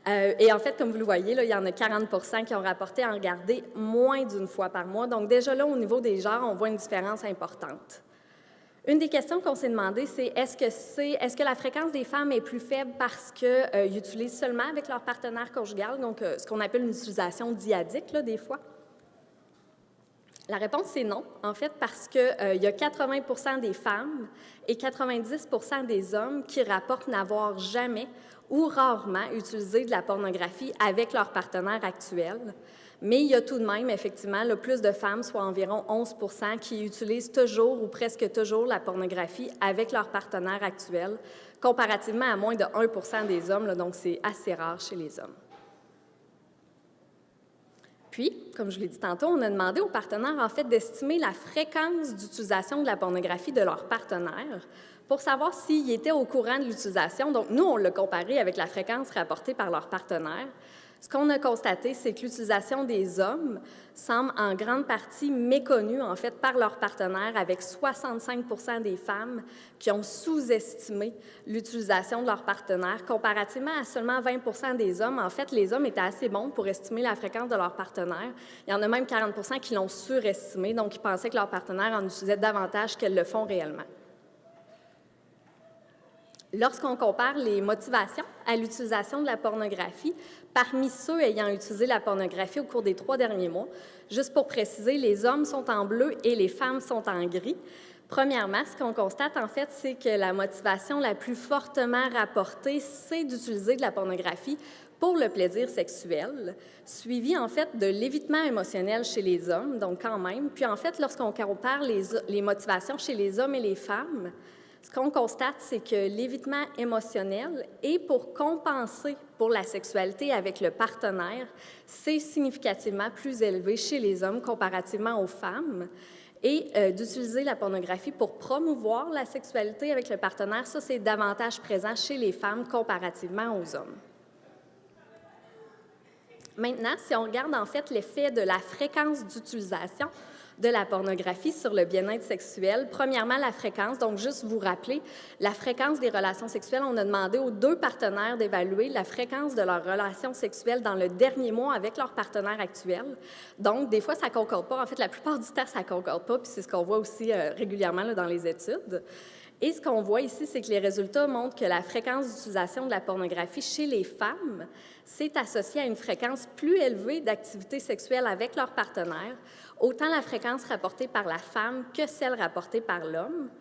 Et en fait, comme vous le voyez, il y en a 40 % qui ont rapporté en regarder moins d'1 fois par mois. Donc déjà là, au niveau des genres, on voit une différence importante. Une des questions qu'on s'est demandé, c'est est-ce que la fréquence des femmes est plus faible parce qu'ils utilisent seulement avec leur partenaire conjugal, donc ce qu'on appelle une utilisation dyadique, des fois? La réponse, c'est non, en fait, parce qu'il y a 80 % des femmes et 90 % des hommes qui rapportent n'avoir jamais ou rarement utilisé de la pornographie avec leur partenaire actuel. Mais il y a tout de même, effectivement, plus de femmes, soit environ 11 % qui utilisent toujours ou presque toujours la pornographie avec leur partenaire actuel, comparativement à moins de 1 % des hommes, donc c'est assez rare chez les hommes. Puis, comme je l'ai dit tantôt, on a demandé aux partenaires, en fait, d'estimer la fréquence d'utilisation de la pornographie de leur partenaire pour savoir s'ils étaient au courant de l'utilisation. Donc, nous, on l'a comparé avec la fréquence rapportée par leur partenaire. Ce qu'on a constaté, c'est que l'utilisation des hommes semble en grande partie méconnue, en fait, par leurs partenaires, avec 65 % des femmes qui ont sous-estimé l'utilisation de leur partenaire, comparativement à seulement 20 % des hommes. En fait, les hommes étaient assez bons pour estimer la fréquence de leur partenaire. Il y en a même 40 % qui l'ont surestimé, donc ils pensaient que leur partenaire en utilisait davantage qu'elles le font réellement. Lorsqu'on compare les motivations à l'utilisation de la pornographie, parmi ceux ayant utilisé la pornographie au cours des 3 derniers mois, juste pour préciser, les hommes sont en bleu et les femmes sont en gris. Premièrement, ce qu'on constate, en fait, c'est que la motivation la plus fortement rapportée, c'est d'utiliser de la pornographie pour le plaisir sexuel, suivi, en fait, de l'évitement émotionnel chez les hommes, donc quand même. Puis, en fait, lorsqu'on compare les motivations chez les hommes et les femmes, ce qu'on constate, c'est que l'évitement émotionnel et pour compenser pour la sexualité avec le partenaire, c'est significativement plus élevé chez les hommes comparativement aux femmes. Et d'utiliser la pornographie pour promouvoir la sexualité avec le partenaire, ça, c'est davantage présent chez les femmes comparativement aux hommes. Maintenant, si on regarde en fait l'effet de la fréquence d'utilisation de la pornographie sur le bien-être sexuel, premièrement, la fréquence, donc juste vous rappeler, la fréquence des relations sexuelles, on a demandé aux 2 partenaires d'évaluer la fréquence de leurs relations sexuelles dans le dernier mois avec leur partenaire actuel. Donc, des fois, ça ne concorde pas. En fait, la plupart du temps, ça ne concorde pas, puis c'est ce qu'on voit aussi régulièrement là, dans les études. Et ce qu'on voit ici, c'est que les résultats montrent que la fréquence d'utilisation de la pornographie chez les femmes s'est associée à une fréquence plus élevée d'activité sexuelle avec leur partenaire, autant la fréquence rapportée par la femme que celle rapportée par l'homme,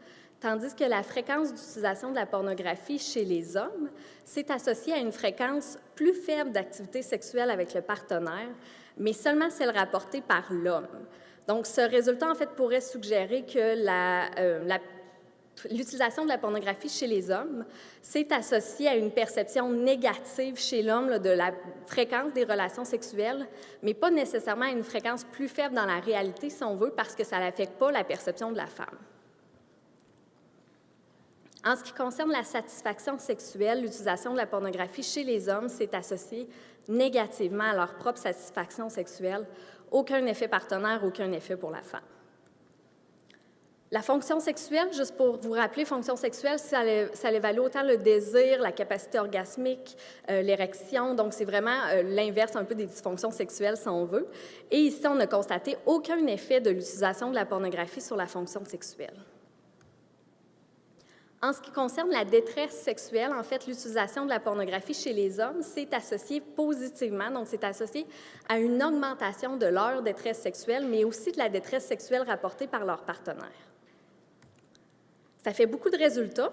tandis que la fréquence d'utilisation de la pornographie chez les hommes s'est associée à une fréquence plus faible d'activité sexuelle avec le partenaire, mais seulement celle rapportée par l'homme. Donc, ce résultat, en fait, pourrait suggérer que l'utilisation de la pornographie chez les hommes s'est associée à une perception négative chez l'homme de la fréquence des relations sexuelles, mais pas nécessairement à une fréquence plus faible dans la réalité, si on veut, parce que ça n'affecte pas la perception de la femme. En ce qui concerne la satisfaction sexuelle, l'utilisation de la pornographie chez les hommes s'est associée négativement à leur propre satisfaction sexuelle. Aucun effet partenaire, aucun effet pour la femme. La fonction sexuelle, juste pour vous rappeler, fonction sexuelle, ça évalue autant le désir, la capacité orgasmique, l'érection. Donc, c'est vraiment l'inverse un peu des dysfonctions sexuelles, si on veut. Et ici, on n'a constaté aucun effet de l'utilisation de la pornographie sur la fonction sexuelle. En ce qui concerne la détresse sexuelle, en fait, l'utilisation de la pornographie chez les hommes s'est associée positivement, donc c'est associé à une augmentation de leur détresse sexuelle, mais aussi de la détresse sexuelle rapportée par leur partenaire. Ça fait beaucoup de résultats.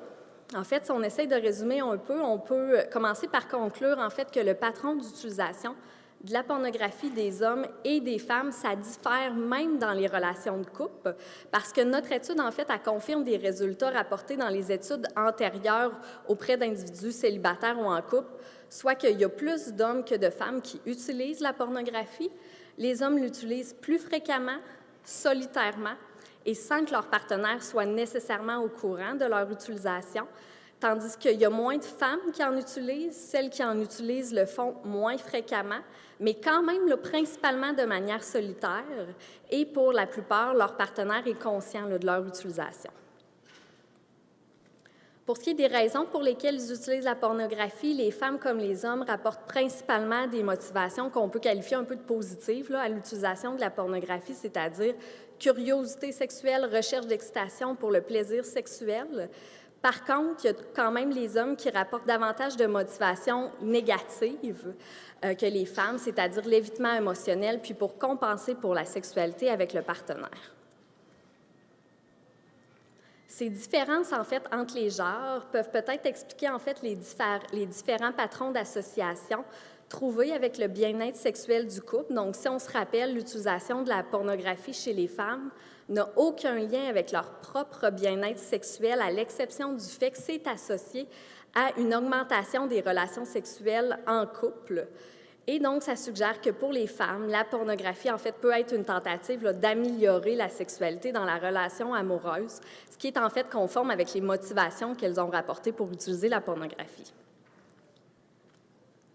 En fait, si on essaie de résumer un peu, on peut commencer par conclure, en fait, que le patron d'utilisation de la pornographie des hommes et des femmes, ça diffère même dans les relations de couple, parce que notre étude, en fait, elle confirme des résultats rapportés dans les études antérieures auprès d'individus célibataires ou en couple, soit qu'il y a plus d'hommes que de femmes qui utilisent la pornographie. Les hommes l'utilisent plus fréquemment, solitairement, et sans que leur partenaire soit nécessairement au courant de leur utilisation, tandis qu'il y a moins de femmes qui en utilisent, celles qui en utilisent le font moins fréquemment, mais quand même principalement de manière solitaire, et pour la plupart, leur partenaire est conscient de leur utilisation. Pour ce qui est des raisons pour lesquelles ils utilisent la pornographie, les femmes comme les hommes rapportent principalement des motivations qu'on peut qualifier un peu de positives à l'utilisation de la pornographie, c'est-à-dire curiosité sexuelle, recherche d'excitation pour le plaisir sexuel. Par contre, il y a quand même les hommes qui rapportent davantage de motivations négatives que les femmes, c'est-à-dire l'évitement émotionnel, puis pour compenser pour la sexualité avec le partenaire. Ces différences, en fait, entre les genres peuvent peut-être expliquer, en fait, les différents patrons d'association trouvés avec le bien-être sexuel du couple. Donc, si on se rappelle, l'utilisation de la pornographie chez les femmes n'a aucun lien avec leur propre bien-être sexuel, à l'exception du fait que c'est associé à une augmentation des relations sexuelles en couple. Et donc, ça suggère que pour les femmes, la pornographie, en fait, peut être une tentative d'améliorer la sexualité dans la relation amoureuse, ce qui est en fait conforme avec les motivations qu'elles ont rapportées pour utiliser la pornographie.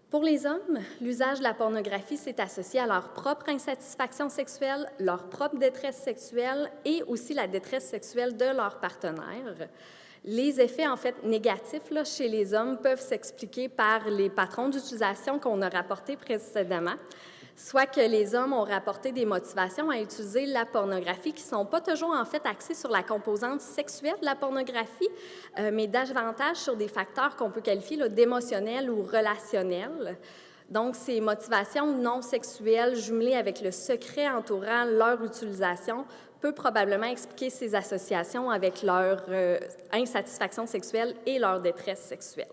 Pour les hommes, l'usage de la pornographie s'est associé à leur propre insatisfaction sexuelle, leur propre détresse sexuelle et aussi la détresse sexuelle de leur partenaire. Les effets, en fait, négatifs chez les hommes peuvent s'expliquer par les patrons d'utilisation qu'on a rapportés précédemment, soit que les hommes ont rapporté des motivations à utiliser la pornographie qui ne sont pas toujours, en fait, axées sur la composante sexuelle de la pornographie, mais davantage sur des facteurs qu'on peut qualifier d'émotionnels ou relationnels. Donc, ces motivations non sexuelles jumelées avec le secret entourant leur utilisation peut probablement expliquer ces associations avec leur insatisfaction sexuelle et leur détresse sexuelle.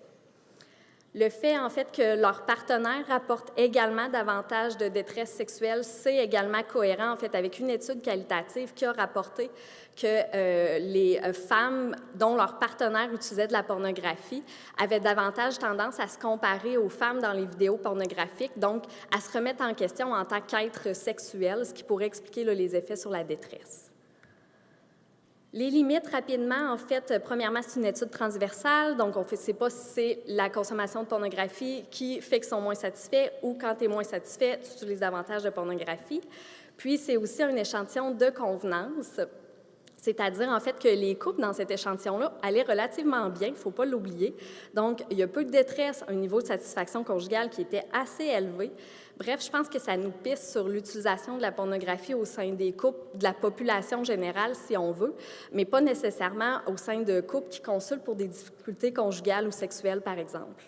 Le fait, en fait, que leur partenaire rapporte également davantage de détresse sexuelle, c'est également cohérent, en fait, avec une étude qualitative qui a rapporté que les femmes dont leur partenaire utilisait de la pornographie avaient davantage tendance à se comparer aux femmes dans les vidéos pornographiques, donc à se remettre en question en tant qu'être sexuel, ce qui pourrait expliquer les effets sur la détresse. Les limites, rapidement, en fait, premièrement, c'est une étude transversale, donc on ne sait pas si c'est la consommation de pornographie qui fait qu'ils sont moins satisfaits ou quand tu es moins satisfait, tu utilises davantage de pornographie. Puis, c'est aussi un échantillon de convenance, c'est-à-dire, en fait, que les couples dans cet échantillon-là allaient relativement bien, il ne faut pas l'oublier. Donc, il y a peu de détresse, un niveau de satisfaction conjugale qui était assez élevé. Bref, je pense que ça nous pisse sur l'utilisation de la pornographie au sein des couples, de la population générale, si on veut, mais pas nécessairement au sein de couples qui consultent pour des difficultés conjugales ou sexuelles, par exemple.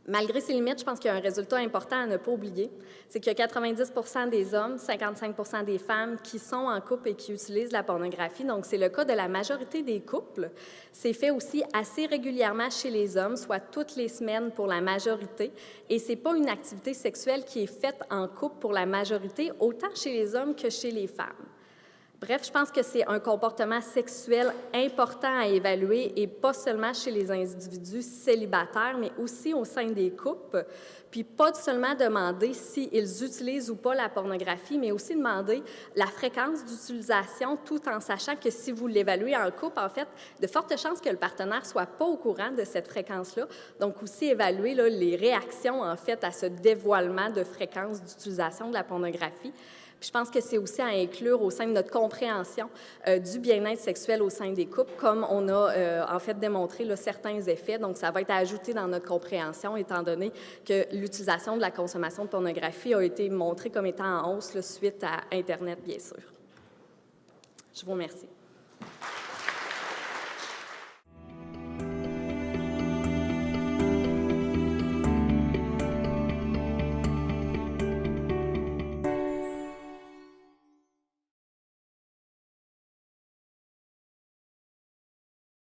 Malgré ces limites, je pense qu'il y a un résultat important à ne pas oublier, c'est qu'il y a 90 des hommes, 55 des femmes qui sont en couple et qui utilisent la pornographie. Donc, c'est le cas de la majorité des couples. C'est fait aussi assez régulièrement chez les hommes, soit toutes les semaines pour la majorité. Et ce n'est pas une activité sexuelle qui est faite en couple pour la majorité, autant chez les hommes que chez les femmes. Bref, je pense que c'est un comportement sexuel important à évaluer et pas seulement chez les individus célibataires, mais aussi au sein des couples. Puis pas seulement demander s'ils utilisent ou pas la pornographie, mais aussi demander la fréquence d'utilisation tout en sachant que si vous l'évaluez en couple, en fait, de fortes chances que le partenaire ne soit pas au courant de cette fréquence-là. Donc aussi évaluer là, les réactions, en fait, à ce dévoilement de fréquence d'utilisation de la pornographie. Puis je pense que c'est aussi à inclure au sein de notre compréhension du bien-être sexuel au sein des couples, comme on a en fait démontré là, certains effets. Donc, ça va être ajouté dans notre compréhension, étant donné que l'utilisation de la consommation de pornographie a été montrée comme étant en hausse là, suite à Internet, bien sûr. Je vous remercie.